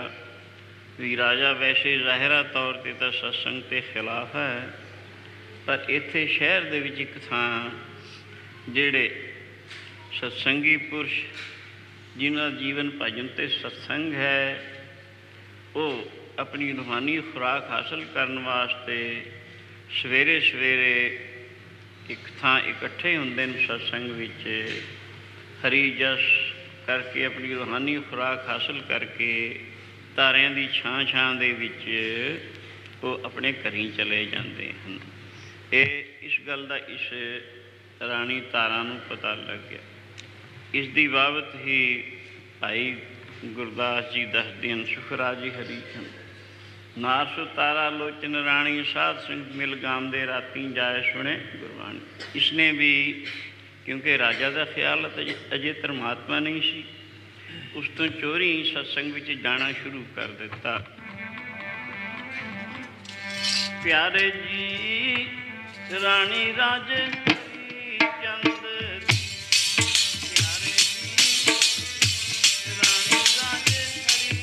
भी राजा वैसे ज़ाहिरा तौर पर तो सत्संग के खिलाफ है, पर इत्थे शहर दे विच एक थां जिहड़े सत्संगी पुरुष जिन्हां जीवन भजन ते सत्संग है, वो अपनी रूहानी खुराक हासिल करने वास्ते सवेरे सवेरे एक थां इकट्ठे हुंदे ने सत्संग विच, हरी जस करके अपनी रूहानी खुराक हासिल करके तारियां दी छां छां दे विच वो अपने घरीं चले जाते हैं। ये इस गल का इस राणी तारा नूं पता लग गया। इसकी बाबत ही भाई गुरदास जी दसदे हैं, सुखराजी हरिचंद नारसु तारा लोचन राणी, साध संग मिल गामदे, राती जाए सुने गुरबाणी। इसने भी क्योंकि राजा का ख्याल अजे धर्मात्मा नहीं सी। उस तो चोरी सत्संग विच जाना शुरू कर दिता। प्यारे जी राणी राजे चंद, प्यारे जी राणी राजे चंद,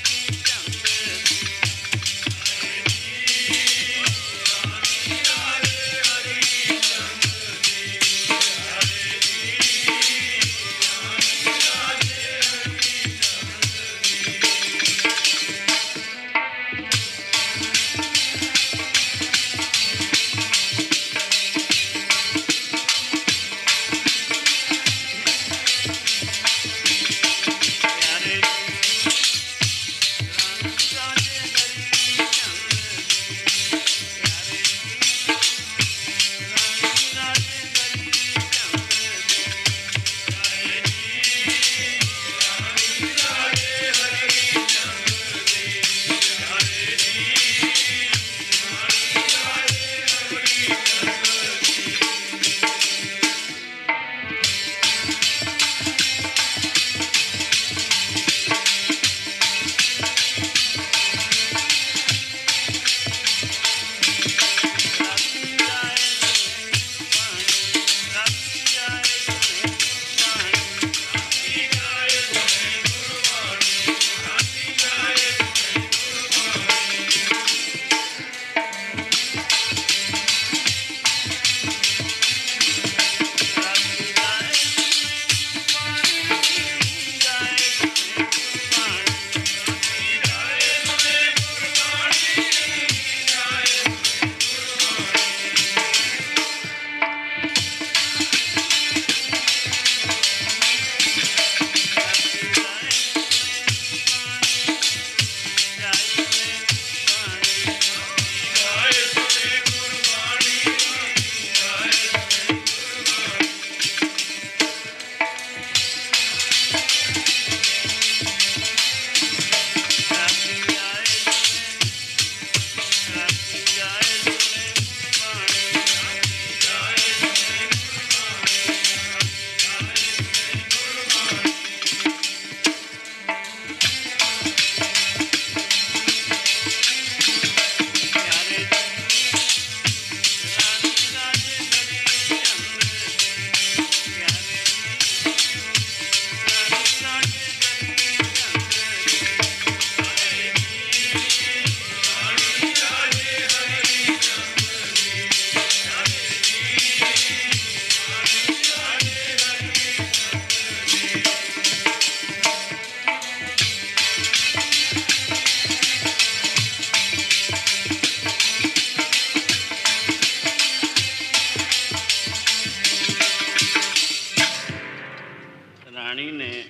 ਰਾਣੀ ਨੇ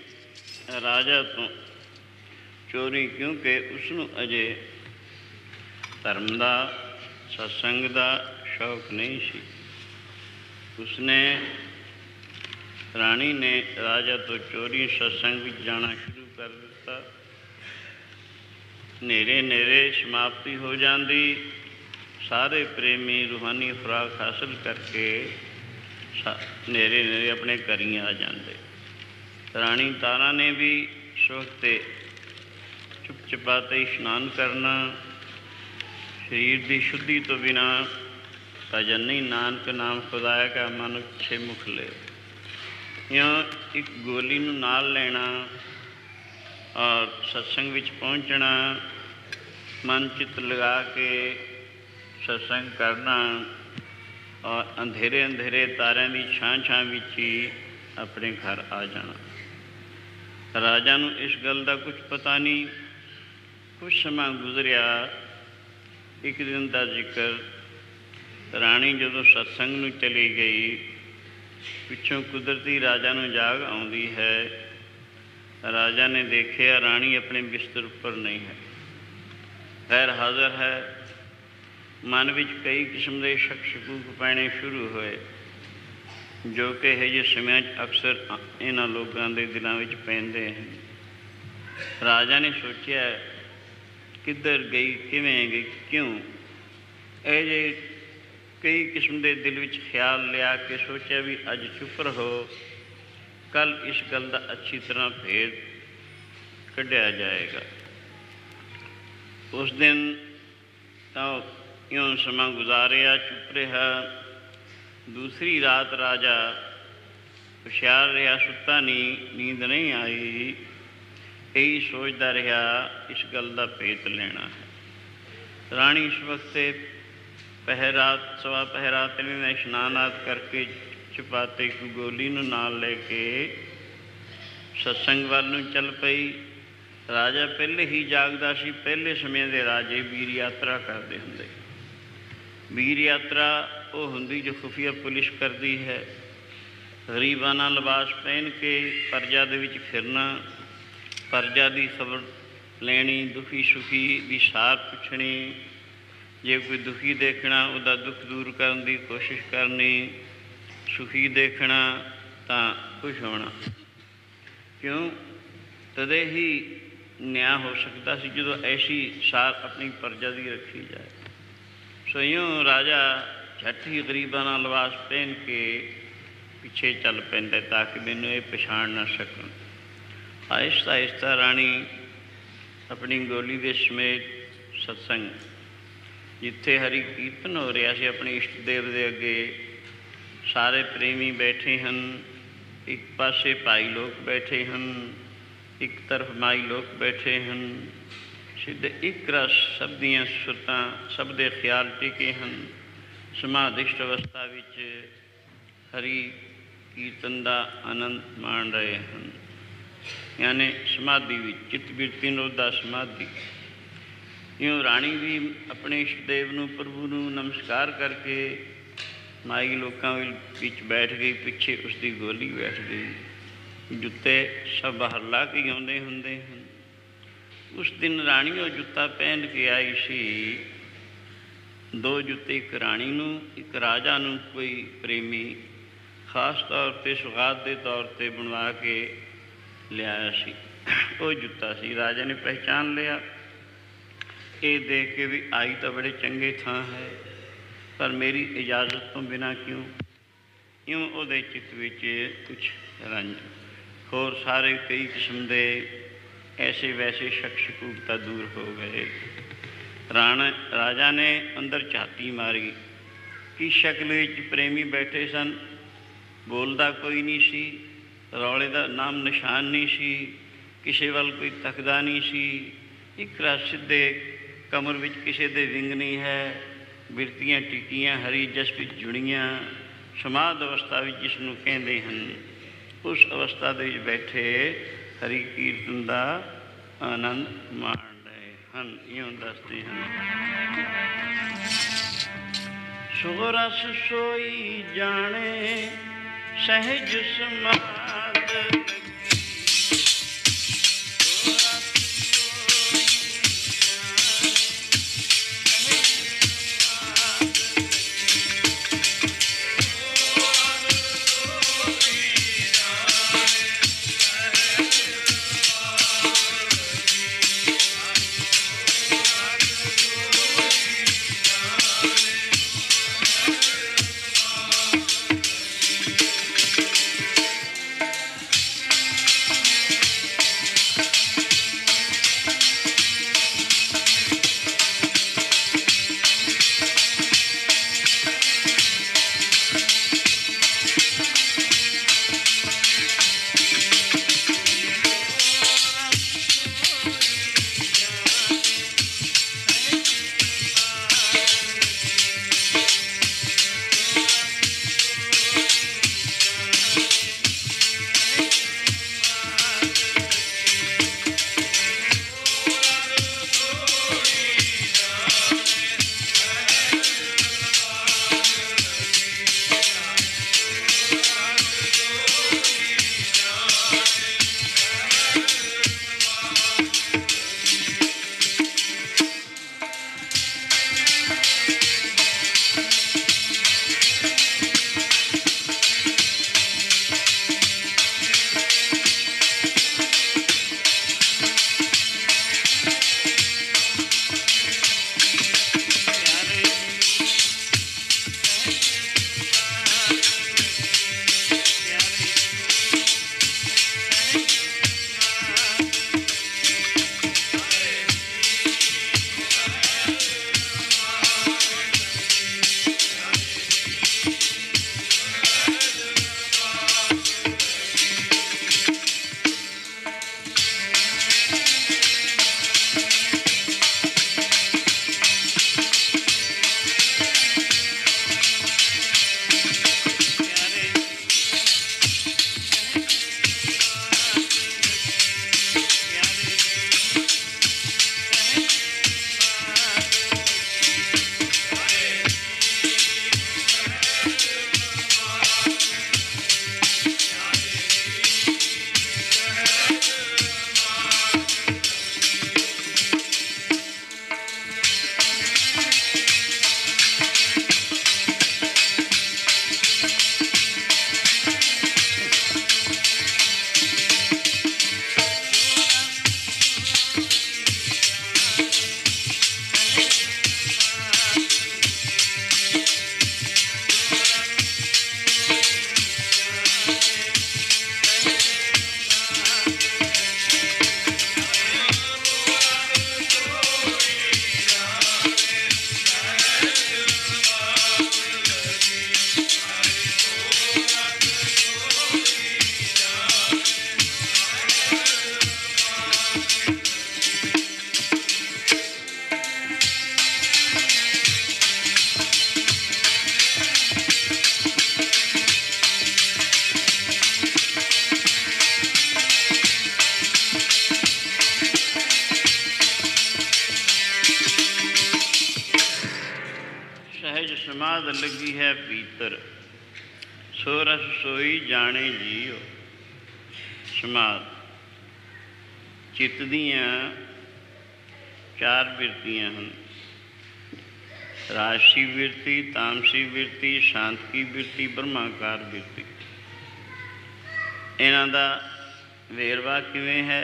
ਰਾਜਾ ਤੋਂ ਚੋਰੀ, ਕਿਉਂਕਿ ਉਸਨੂੰ ਅਜੇ ਧਰਮ ਦਾ ਸਤਸੰਗ ਦਾ ਸ਼ੌਕ ਨਹੀਂ ਸੀ। ਉਸਨੇ ਰਾਣੀ ਨੇ ਰਾਜਾ ਤੋਂ ਚੋਰੀ ਸਤਸੰਗ ਵਿੱਚ ਜਾਣਾ ਸ਼ੁਰੂ ਕਰ ਦਿੱਤਾ। ਨੇਰੇ ਨੇਰੇ ਸਮਾਪਤੀ ਹੋ ਜਾਂਦੀ। ਸਾਰੇ ਪ੍ਰੇਮੀ ਰੂਹਾਨੀ ਖੁਰਾਕ ਹਾਸਲ ਕਰਕੇ ਨੇਰੇ ਨੇਰੇ ਆਪਣੇ ਘਰੀਂ ਆ ਜਾਂਦੇ। ਰਾਣੀ ਤਾਰਾ ਨੇ ਵੀ ਸੁਖ ਤੇ ਚੁੱਪ ਚਪਾਤੇ ਇਸ਼ਨਾਨ ਕਰਨਾ। ਸਰੀਰ ਦੀ ਸ਼ੁੱਧੀ ਤੋਂ ਬਿਨਾ ਭਜਨ ਨਹੀਂ। ਨਾਨਕ ਨਾਮ ਖੁਦਾਇਆ ਕਾ ਮਨ ਛੇ ਮੁਖ ਲੈ। ਜਾਂ ਇੱਕ ਗੋਲੀ ਨੂੰ ਨਾਲ ਲੈਣਾ ਔਰ ਸਤਸੰਗ ਵਿੱਚ ਪਹੁੰਚਣਾ, ਮਨ ਚਿੱਤ ਲਗਾ ਕੇ ਸਤਸੰਗ ਕਰਨਾ ਔਰ ਅੰਧੇਰੇ ਅੰਧੇਰੇ ਤਾਰਿਆਂ ਦੀ ਛਾਂ ਵਿੱਚ ਹੀ ਆਪਣੇ ਘਰ ਆ ਜਾਣਾ। ਰਾਜਾ ਨੂੰ ਇਸ ਗੱਲ ਦਾ ਕੁਝ ਪਤਾ ਨਹੀਂ। ਕੁਝ ਸਮਾਂ ਗੁਜ਼ਰਿਆ। ਇੱਕ ਦਿਨ ਦਾ ਜ਼ਿਕਰ, ਰਾਣੀ ਜਦੋਂ ਸਤਸੰਗ ਨੂੰ ਚਲੀ ਗਈ, ਪਿੱਛੋਂ ਕੁਦਰਤੀ ਰਾਜਾ ਨੂੰ ਜਾਗ ਆਉਂਦੀ ਹੈ। ਰਾਜਾ ਨੇ ਦੇਖਿਆ ਰਾਣੀ ਆਪਣੇ ਬਿਸਤਰ ਉੱਪਰ ਨਹੀਂ ਹੈ, ਗੈਰ ਹਾਜ਼ਰ ਹੈ। ਮਨ ਵਿੱਚ ਕਈ ਕਿਸਮ ਦੇ ਸ਼ੱਕ ਸ਼ਕੂਕ ਪੈਣੇ ਸ਼ੁਰੂ ਹੋਏ, ਜੋ ਕਿ ਇਹੋ ਜਿਹੇ ਸਮਿਆਂ 'ਚ ਅਕਸਰ ਇਹਨਾਂ ਲੋਕਾਂ ਦੇ ਦਿਲਾਂ ਵਿੱਚ ਪੈਂਦੇ ਹਨ। ਰਾਜਾ ਨੇ ਸੋਚਿਆ, ਕਿੱਧਰ ਗਈ, ਕਿਵੇਂ ਗਈ, ਕਿਉਂ? ਇਹ ਜਿਹੇ कई किस्म के दिल विच ख्याल लिया कि सोचा भी अज चुप रहो, कल इस गल का अच्छी तरह भेद कढ़िया जाएगा। उस दिन तो इउं समा गुजारिया, चुप रहा। दूसरी रात राजा हुशियार रहा, सुता नहीं, नींद नहीं आई, यही सोचता रहा इस गल का भेत लेना है। राणी इस वक्त पहरात सवा पहरात ने इशनान आदि करके चपाते गोली नूं नाल लेके सत्संग वाल नूं चल पई। राजा पहले ही जागदा सी। पहले समय के राजे वीर यात्रा करते हुंदे। वीर यात्रा वो हुंदी जो खुफिया पुलिस करती है। गरीबाना लिबास पहन के प्रजा दे विच फिरना, प्रजा की खबर लैनी, दुखी सुखी भी सार पुछनी, जे कोई दुखी देखना उसका दुख दूर करने की कोशिश करनी, सुखी देखना तो खुश होना। क्यों? तदे ही न्याय हो सकता सी जो ऐसी सार अपनी प्रजा की रखी जाए। सो यूँ राजा झट ही गरीबाना लिबास पहन के पिछे चल पैंदा ताकि मैनू ये पछाण ना सकन। आहिस्ता आहिस्ता राणी अपनी गोली के समेत सत्संग जिथे हरि कीर्तन हो रहा है अपने इष्ट देव के अगे सारे प्रेमी बैठे हैं। एक पासे भाई लोग बैठे हैं, एक तरफ माई लोग बैठे हैं। सिद्ध एक रस सब दियाँ सुरतां सब दे ख्याल टिके हैं। समाधिष्ट अवस्था विच हरि कीर्तन का आनंद मान रहे हैं, यानी समाधि विच चित्त बिरती नोदा समाधि। यूँ राणी भी अपने इष्टदेव नूं प्रभु नूं नमस्कार करके माई लोगों विच बैठ गई। पिछे उसकी गोली बैठ गई। जुत्ते सब बाहर ला के आउंदे हुंदे हैं। उस दिन राणी वो जुत्ता पहन के आई सी। दो जुत्ते, एक राणी नूं एक राजा नूं कोई प्रेमी खास तौर पर सुगात के तौर पर बनवा के लिया सी। वो जुत्ता सी। राजा ने पहचान लिया। ये देख के भी आई तो बड़े चंगे थां है, पर मेरी इजाज़त तो बिना क्यों? यूँ उहदे चित्त विच कुछ रंज होर सारे कई किस्म के ऐसे वैसे शक शकूकता दूर हो गए। राजा ने अंदर झाती मारी कि शक्ल विच प्रेमी बैठे सन। बोलता कोई नहीं सी, रौले का नाम निशान नहीं सी, किसी वाल कोई तकदा नहीं सी। एक रस सीधे कमर विच किसी दे विंग नहीं है। बिरतियाँ टिकियाँ हरी जस विच जुड़ियाँ समाध अवस्था विच जिसनूं कहते हैं, उस अवस्था दे विच बैठे हरि कीर्तन का आनंद माण रहे हैं। इउं दसदे हैं, सो रस सोई जाने सहज समाध लगी। समाध लगी है पीतर, सो रस सोई जाने जीओ। समाध चित्त दीआं चार बिरतियां हैं, राजसी बिरती, तामसी बिरती, शांत की बिरती, ब्रह्माकार बिरती। इन्हां दा वेरवा किवें है?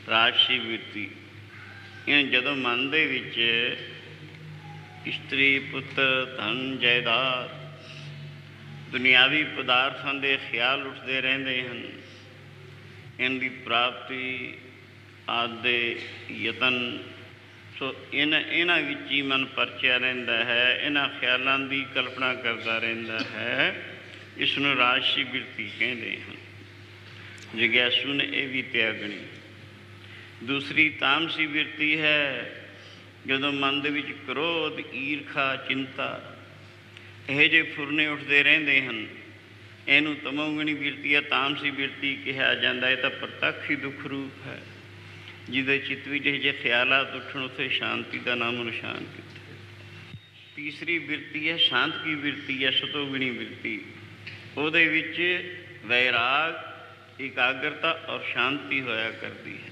राजसी बिरती इन्हें जदों मन दे विच इस्त्री, पुत्र, धन, जायदाद, दुनियावी पदार्थों के ख्याल उठते रहते हैं, इनकी प्राप्ति आदि यतन, सो इन्हां विच ही मन परचिया रहिंदा है, इन्हां ख्यालों की कल्पना करता रहिंदा है। इसनूं राजसी बिरती कहते हैं। जिग्यासू ने यह भी त्यागनी। दूसरी तामसी बिरती है, जदों मन दे विच क्रोध, ईरखा, चिंता यह जे फुरने उठते रहते हैं, इनू तमोगुणी बिरती या तामसी बिरती कहा जाता है। तो प्रत्यक्ष ही दुख रूप है, जिदे चित्त विच यह जे ख्यालात उठण उत्थे शांति का नाम निशान किते। तीसरी बिरती है शांत की बिरती या सतोगुणी बिरती। उहदे विच वैराग, एकाग्रता और शांति होया करती है।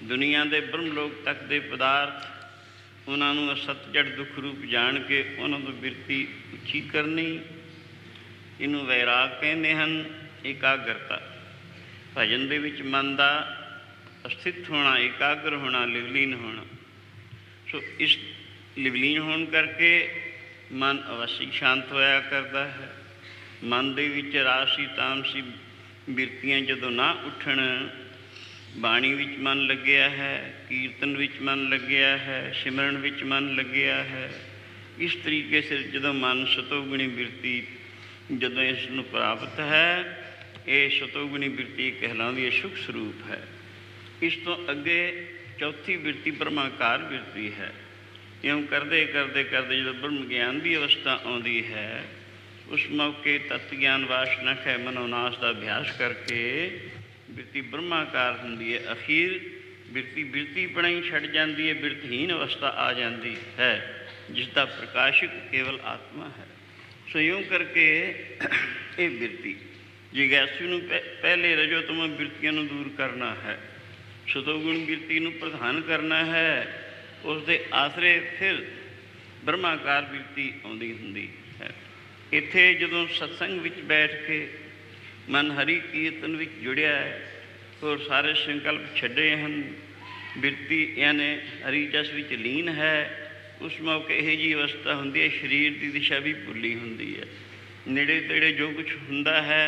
दुनिया के ब्रह्मलोक तक के पदार्थ उन्होंने असत जड़ दुख रूप जान के उन्होंने बिरती उची करनी, इनू वैराग कहते हैं। एकाग्रता भजन दे विच मन का अस्थित होना, एकाग्र होना, लिवलीन होना। सो इस लिवलीन होने करके मन अवश्य शांत होया करता है। मन दे विच राजसी तामसी बिरतियां जदों ना उठण, बाणी विच मन लग्या है, कीर्तन विच मन लग्या है, सिमरन विच मन लग्या है, इस तरीके से जदों मन सतोगुणी बिरती जदों इसनूं प्राप्त है, ये सतोगुणी बिरती कहलाउंदी है, सुख स्वरूप है। इस तो अगे चौथी बिरती ब्रह्माकार बिरती है। इउं करते करते करते जो ब्रह्म ज्ञान की अवस्था आउंदी है, उस मौके तत्व ज्ञान वासना है मनोनाश का अभ्यास करके बिरती ब्रह्माकार होंदी है। अखीर बिरती बिरती पना ही छड़ जाती है, बिरतहीन अवस्था आ जाती है, जिसका प्रकाशक केवल आत्मा है। सो यूँ करके ये बिरती जिग्यासू नूं पहले रजोतम बिरतियों नूं दूर करना है, सतोगुण बिरती नूं प्रधान करना है, उसके आसरे फिर ब्रह्माकार बिरती आउंदी हुंदी है। इत्थे जदों सत्संग विच बैठ के मन हरि कीर्तन विच जुड़िया है और सारे संकल्प छड्डे हैं, बिरती यानी हरि जस विच लीन है, उस मौके यह जी अवस्था होंदी है, शरीर की दिशा भी भुली होंदी है, नेड़े तेड़े जो कुछ हुंदा है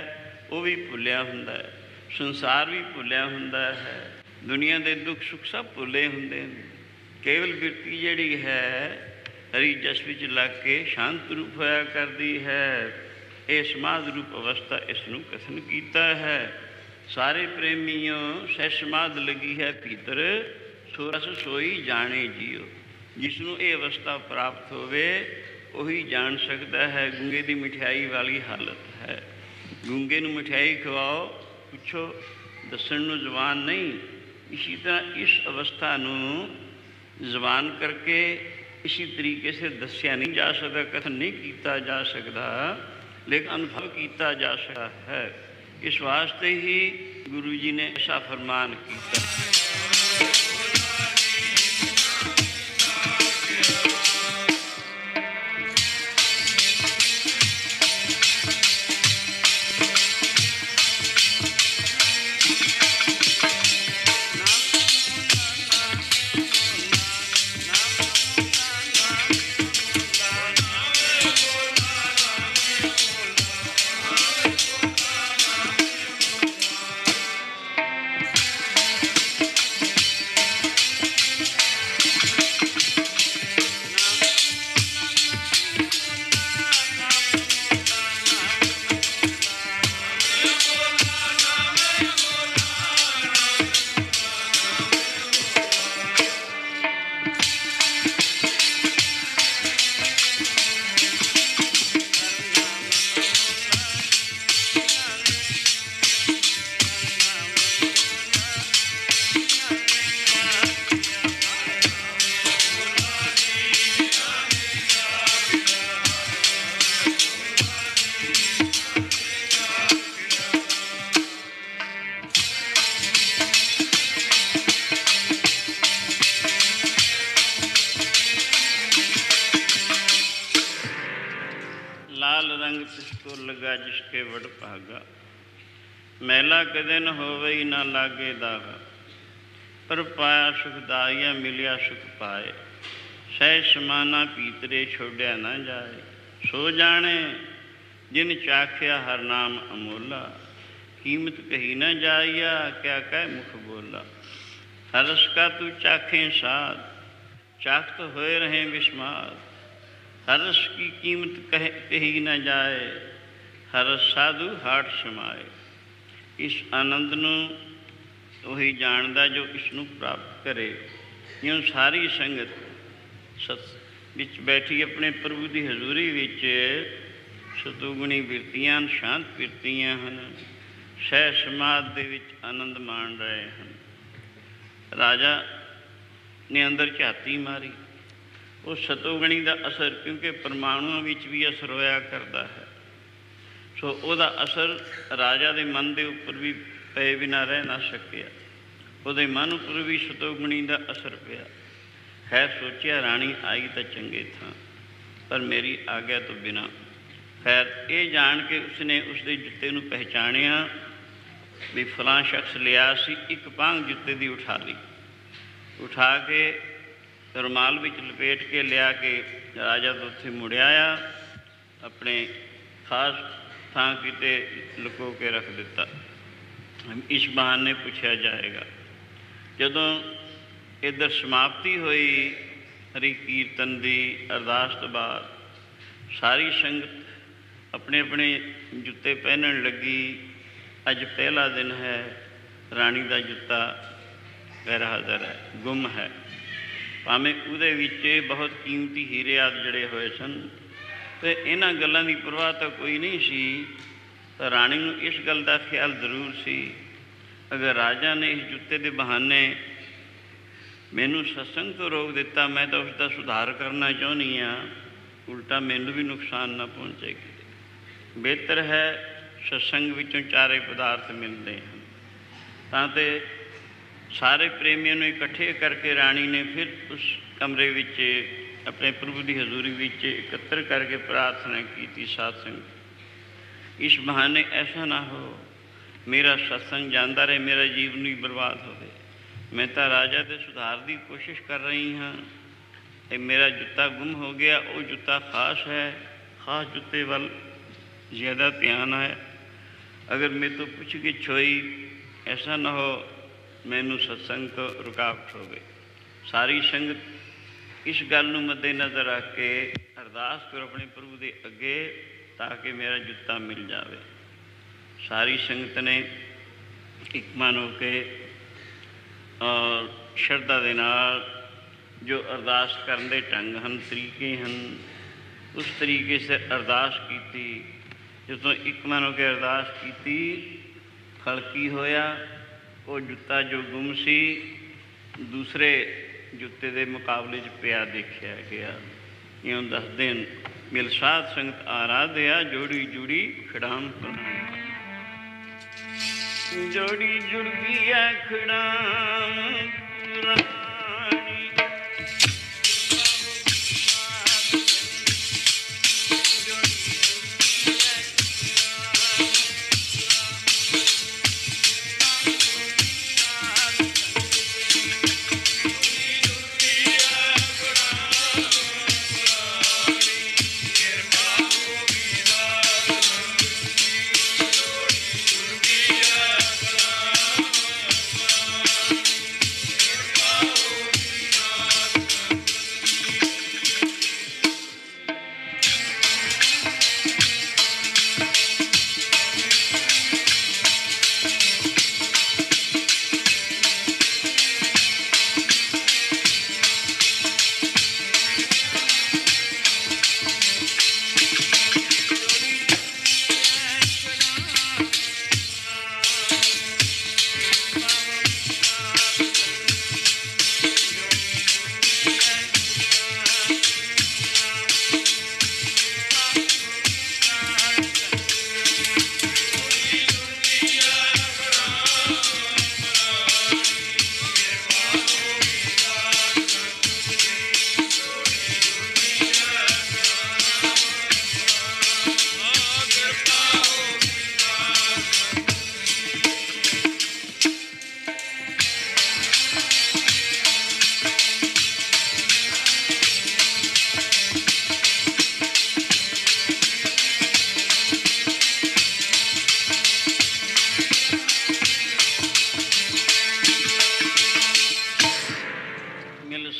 वो भी भुलिया हुंदा है, संसार भी भुलिया हुंदा है, दुनिया के दुख सुख सब भुले हुंदे हैं। केवल बिरती जिहड़ी है हरि जस विच लग के शांत रूप होया करती है। ये समाध रूप अवस्था इसनूं कथन कीता है। सारे प्रेमियों सह समाध लगी है भीतर, सो रस सोई जाने जियो। जिसनों ये अवस्था प्राप्त होवे वही जान सकता है। गूंगे की मिठाई वाली हालत है। गूंगे नूं मिठाई खवाओ, पुछो, दसण नूं जबान नहीं। इसी तरह इस अवस्था नूं जबान करके इसी तरीके से दस्या नहीं जा सकता, कथन नहीं किया जा सकता, लेकिन अनुभव किया जा सकता है। इस वास्ते ही गुरु जी ने ऐसा फरमान किया। को लगा जिसके वड भागा। मैला कदे न होवे ना लागे दागा। पर पाया सुखदाइया मिलिया सुख पाए। सह समाना पीतरे छोड़िया ना जाए। सो जाने जिन चाख्या हर नाम अमोला। कीमत कही न जाइया क्या कह मुख बोला। हरस का तू चाखें साध चाख तो होए रहें विस्माद। हरस की कीमत कही न जाए। हरस साधु हाट समाए। इस आनंद ਨੂੰ ਉਹੀ ਜਾਣਦਾ ਜੋ ਇਸ ਨੂੰ ਪ੍ਰਾਪਤ ਕਰੇ। ਜਿਉਂ ਸਾਰੀ ਸੰਗਤ ਸਤ ਵਿੱਚ ਬੈਠੀ ਆਪਣੇ ਪ੍ਰਭੂ ਦੀ ਹਜ਼ੂਰੀ ਵਿੱਚ ਸਤੁਗੁਣੀ ਬਿਰਤੀਆਂ ਸ਼ਾਂਤ ਬਿਰਤੀਆਂ ਹਨ। ਸਹਿ ਸਮਾਧ ਦੇ ਵਿੱਚ ਆਨੰਦ ਮਾਣ ਰਹੇ ਹਨ। ਰਾਜਾ ਨੇ ਅੰਦਰ ਝਾਤੀ ਮਾਰੀ। ਉਹ ਸਤੋਗੁਣੀ ਦਾ ਅਸਰ, ਕਿਉਂਕਿ ਪਰਮਾਣੂਆਂ ਵਿੱਚ ਵੀ ਅਸਰ ਹੋਇਆ ਕਰਦਾ ਹੈ, ਸੋ ਉਹਦਾ ਅਸਰ ਰਾਜਾ ਦੇ ਮਨ ਦੇ ਉੱਪਰ ਵੀ ਪਏ ਬਿਨਾਂ ਰਹਿ ਨਾ ਸਕਿਆ। ਉਹਦੇ ਮਨ ਉੱਪਰ ਵੀ ਸਤੋਗੁਣੀ ਦਾ ਅਸਰ ਪਿਆ ਹੈ। ਸੋਚਿਆ ਰਾਣੀ ਆਈ ਤਾਂ ਚੰਗੇ ਥਾਂ, ਪਰ ਮੇਰੀ ਆਗਿਆ ਤੋਂ ਬਿਨਾਂ। ਖੈਰ ਇਹ ਜਾਣ ਕੇ ਉਸਨੇ ਉਸਦੇ ਜੁੱਤੇ ਨੂੰ ਪਹਿਚਾਣਿਆ ਵੀ ਫਲਾਂ ਸ਼ਖਸ ਲਿਆ ਸੀ। ਇੱਕ ਪਾਂਗ ਜੁੱਤੇ ਦੀ ਉਠਾ ਲਈ, ਉਠਾ ਕੇ ਰੁਮਾਲ ਵਿੱਚ ਲਪੇਟ ਕੇ ਲਿਆ ਕੇ ਰਾਜਾ ਤੋਂ ਉੱਥੇ ਮੁੜਿਆ ਆ। ਆਪਣੇ ਖਾਸ ਥਾਂ ਕਿਤੇ ਲੁਕੋ ਕੇ ਰੱਖ ਦਿੱਤਾ। ਇਸ ਬਹਾਨੇ ਪੁੱਛਿਆ ਜਾਏਗਾ। ਜਦੋਂ ਇੱਧਰ ਸਮਾਪਤੀ ਹੋਈ ਹਰੀ ਕੀਰਤਨ ਦੀ ਅਰਦਾਸ ਤੋਂ ਬਾਅਦ, ਸਾਰੀ ਸੰਗਤ ਆਪਣੇ ਆਪਣੇ ਜੁੱਤੇ ਪਹਿਨਣ ਲੱਗੀ। ਅੱਜ ਪਹਿਲਾ ਦਿਨ ਹੈ। ਰਾਣੀ ਦਾ ਜੁੱਤਾ ਗੈਰ ਹਾਜ਼ਰ ਹੈ, ਗੁੰਮ ਹੈ। ਭਾਵੇਂ ਉਹਦੇ ਵਿੱਚ ਬਹੁਤ ਕੀਮਤੀ ਹੀਰੇ ਆਦਿ ਜੜੇ ਹੋਏ ਸਨ, ਅਤੇ ਇਹਨਾਂ ਗੱਲਾਂ ਦੀ ਪਰਵਾਹ ਤਾਂ ਕੋਈ ਨਹੀਂ ਸੀ। ਤਾਂ ਰਾਣੀ ਨੂੰ ਇਸ ਗੱਲ ਦਾ ਖਿਆਲ ਜ਼ਰੂਰ ਸੀ, ਅਗਰ ਰਾਜਾ ਨੇ ਇਸ ਜੁੱਤੇ ਦੇ ਬਹਾਨੇ ਮੈਨੂੰ ਸਤਸੰਗ ਤੋਂ ਰੋਕ ਦਿੱਤਾ, ਮੈਂ ਤਾਂ ਉਸ ਦਾ ਸੁਧਾਰ ਕਰਨਾ ਚਾਹੁੰਦੀ ਹਾਂ, ਉਲਟਾ ਮੈਨੂੰ ਵੀ ਨੁਕਸਾਨ ਨਾ ਪਹੁੰਚੇਗੀ। ਬਿਹਤਰ ਹੈ ਸਤਸੰਗ ਵਿੱਚੋਂ ਚਾਰੇ ਪਦਾਰਥ ਮਿਲਦੇ ਹਨ। ਤਾਂ ਤੇ ਸਾਰੇ ਪ੍ਰੇਮੀਆਂ ਨੂੰ ਇਕੱਠੇ ਕਰਕੇ ਰਾਣੀ ਨੇ ਫਿਰ ਉਸ ਕਮਰੇ ਵਿੱਚ ਆਪਣੇ ਪ੍ਰਭੂ ਦੀ ਹਜ਼ੂਰੀ ਵਿੱਚ ਇਕੱਤਰ ਕਰਕੇ ਪ੍ਰਾਰਥਨਾ ਕੀਤੀ, ਸਾਧ ਸੰਗਤ ਇਸ ਬਹਾਨੇ ਐਸਾ ਨਾ ਹੋ ਮੇਰਾ ਸਤਸੰਗ ਜਾਂਦਾ ਰਹੇ, ਮੇਰਾ ਜੀਵਨ ਵੀ ਬਰਬਾਦ ਹੋਵੇ। ਮੈਂ ਤਾਂ ਰਾਜਾ ਦੇ ਸੁਧਾਰ ਦੀ ਕੋਸ਼ਿਸ਼ ਕਰ ਰਹੀ ਹਾਂ। ਇਹ ਮੇਰਾ ਜੁੱਤਾ ਗੁੰਮ ਹੋ ਗਿਆ। ਉਹ ਜੁੱਤਾ ਖਾਸ ਹੈ, ਖਾਸ ਜੁੱਤੇ ਵੱਲ ਜ਼ਿਆਦਾ ਧਿਆਨ ਹੈ। ਅਗਰ ਮੇਰੇ ਤੋਂ ਪੁੱਛ ਗਿੱਛ ਹੋਈ, ਐਸਾ ਨਾ ਹੋ ਮੈਨੂੰ ਸਤਸੰਗ ਤੋਂ ਰੁਕਾਵਟ ਹੋਵੇ। ਸਾਰੀ ਸੰਗਤ ਇਸ ਗੱਲ ਨੂੰ ਮੱਦੇ ਨਜ਼ਰ ਰੱਖ ਕੇ ਅਰਦਾਸ ਕਰੋ ਆਪਣੇ ਪ੍ਰਭੂ ਦੇ ਅੱਗੇ, ਤਾਂ ਕਿ ਮੇਰਾ ਜੁੱਤਾ ਮਿਲ ਜਾਵੇ। ਸਾਰੀ ਸੰਗਤ ਨੇ ਇੱਕ ਮਨ ਹੋ ਕੇ ਔਰ ਸ਼ਰਧਾ ਦੇ ਨਾਲ ਜੋ ਅਰਦਾਸ ਕਰਨ ਦੇ ਢੰਗ ਹਨ, ਤਰੀਕੇ ਹਨ, ਉਸ ਤਰੀਕੇ ਸੇ ਅਰਦਾਸ ਕੀਤੀ। ਜਦੋਂ ਇੱਕ ਮਨ ਹੋ ਕੇ ਅਰਦਾਸ ਕੀਤੀ, ਫਲ ਕੀ ਹੋਇਆ? ਉਹ ਜੁੱਤਾ ਜੋ ਗੁੰਮ ਸੀ ਦੂਸਰੇ ਜੁੱਤੇ ਦੇ ਮੁਕਾਬਲੇ 'ਚ ਪਿਆ ਦੇਖਿਆ ਗਿਆ। ਇਉਂ ਦੱਸਦੇ ਹਨ, ਮਿਲ ਸਾਧ ਸੰਗਤ ਆਰਾਧਿਆ ਜੋੜੀ ਜੁੜੀ ਖਿਡਾਮ ਪੁਰਾਣੀ। ਜੋੜੀ ਜੁੜ ਗਈ ਹੈ ਖਿਡਾਮ ਪੁਰਾਣੀ।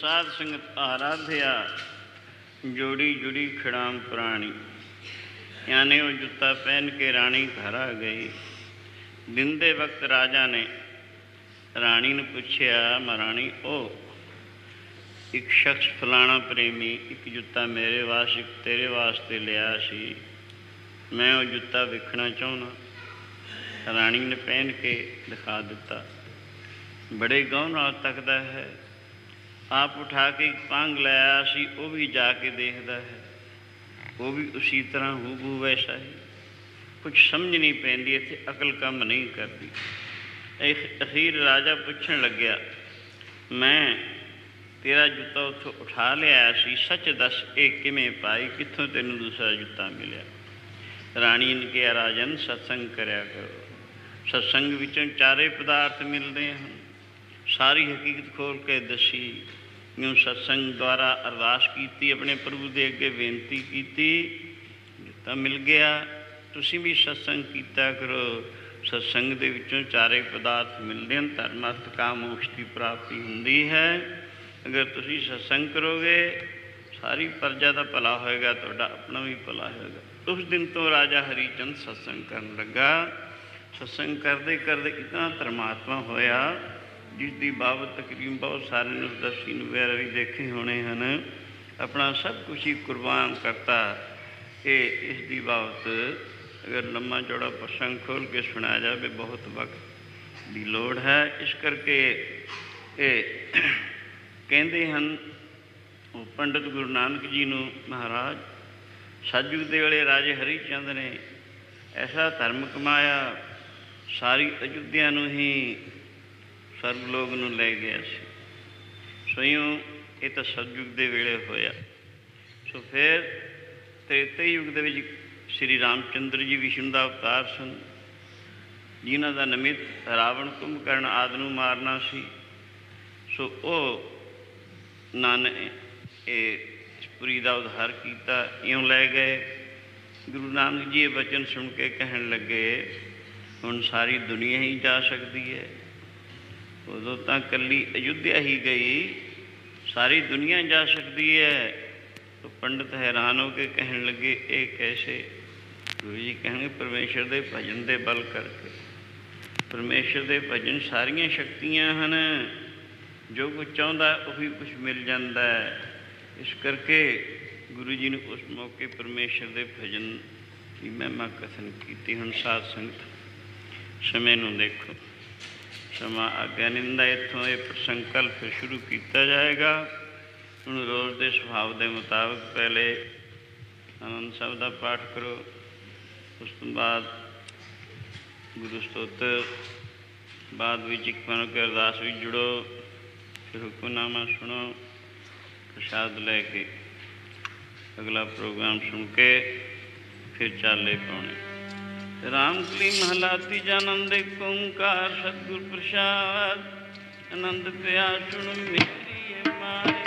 साध संगत आराध्या, जोड़ी जुड़ी खिड़ाम पुराणी। यानी वो जूता पहन के रानी घर आ गई। दिन दे वक्त राजा ने रानी ने पूछया, महारानी ओ एक शख्स फलाना प्रेमी एक जूता मेरे वास्ते तेरे वास्ते लिया सी, मैं वो जूता वेखना चाहना। रानी ने पहन के दिखा दिता। बड़े गौर नाल तकदा है। आप उठा के एक पांग लाया सी, वो भी जाके देखदा है, वो भी उसी तरह हूबहू वैसा ही। कुछ समझ नहीं पैंदी, इत्थे अकल काम नहीं करती। अखीर राजा पुछण लग्या, मैं तेरा जूता उतों उठा लिया सी, सच दस ये किवें पाई, कित्थों तैनूं दूसरा जूता मिलिया? राणी ने कहा, राजन सत्संग करया करो। सत्संग विचों चारे पदार्थ मिलते हैं। सारी हकीकत खोल के दसी। यूँ सत्संग द्वारा अरदास की, अपने प्रभु के अगे बेनती की, जूता मिल गया। तुसीं भी सत्संग कीता करो। सत्संग दे विचों चारे पदार्थ मिलते हैं। धर्म अर्थ काम मोक्ष की प्राप्ति होंदी है। अगर तुसीं सत्संग करोगे सारी प्रजा का भला होएगा, तुहाडा अपना भी भला होएगा। उस दिन तो राजा हरिचंद सत्संग करन लगा। सत्संग करते करते इतना धर्मात्मा होया जिसकी बाबत तकरीबन बहुत सारे दर्शी वगैरह भी देखे होने हैं। अपना सब कुछ ही कुर्बान करता। ये इसकी बाबत अगर लम्मा चौड़ा प्रसंग खोल के सुनाया जाए बहुत वक्त की लोड़ है। इस करके ये कहते हैं पंडित गुरु नानक जी नूं महाराज सतयुग दे वेले राजे हरिचंद ने ऐसा धर्म कमाया, सारी अयोध्या नूं ही स्वर्गलोक नूं लै गया सी। स्वयं ये तो सतयुग दे वेले होया। सो फिर त्रेते युग दे विच श्री रामचंद्र जी विष्णु का अवतार सन, जिन्हां दा निमित्त रावण कुंभकर्ण आदि नूं मारना सी। सो ओ नानक पुरी का उद्धार किया, इं लै गए। गुरु नानक जी ये वचन सुन के कहन लगे, हुण सारी दुनिया ही जा सकती है। उदों तो कली अयोध्या ही गई, सारी दुनिया जा सकती है। तो पंडित हैरान हो के कहन लगे, ये कैसे? गुरु जी कहेंगे, परमेश्वर के भजन के बल करके। परमेश्वर के भजन सारिया शक्तियाँ हैं, जो कुछ चाहता वही कुछ मिल जाता है। इस करके गुरु जी ने उस मौके परमेश्वर के भजन की महिमा कथन की। हुण साध संगत समय नूं देखो, समा आग्या निंदा। इत्थों ये प्रसंग कल फिर शुरू किया जाएगा। हुण रोज़ के सुभाव के मुताबिक पहले आनंद साहब का पाठ करो, उस तो बाद गुरु स्तोत्र, बाद विच एक बन के अरदास भी जुड़ो, फिर हुक्मनामा सुनो, प्रसाद लैके अगला प्रोग्राम सुन के फिर चाले पाने। रामकली महला तीजा आनंद एक ओंकार सतगुर प्रसाद। आनंद पिया सुन मेरी ये माए।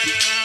Jaya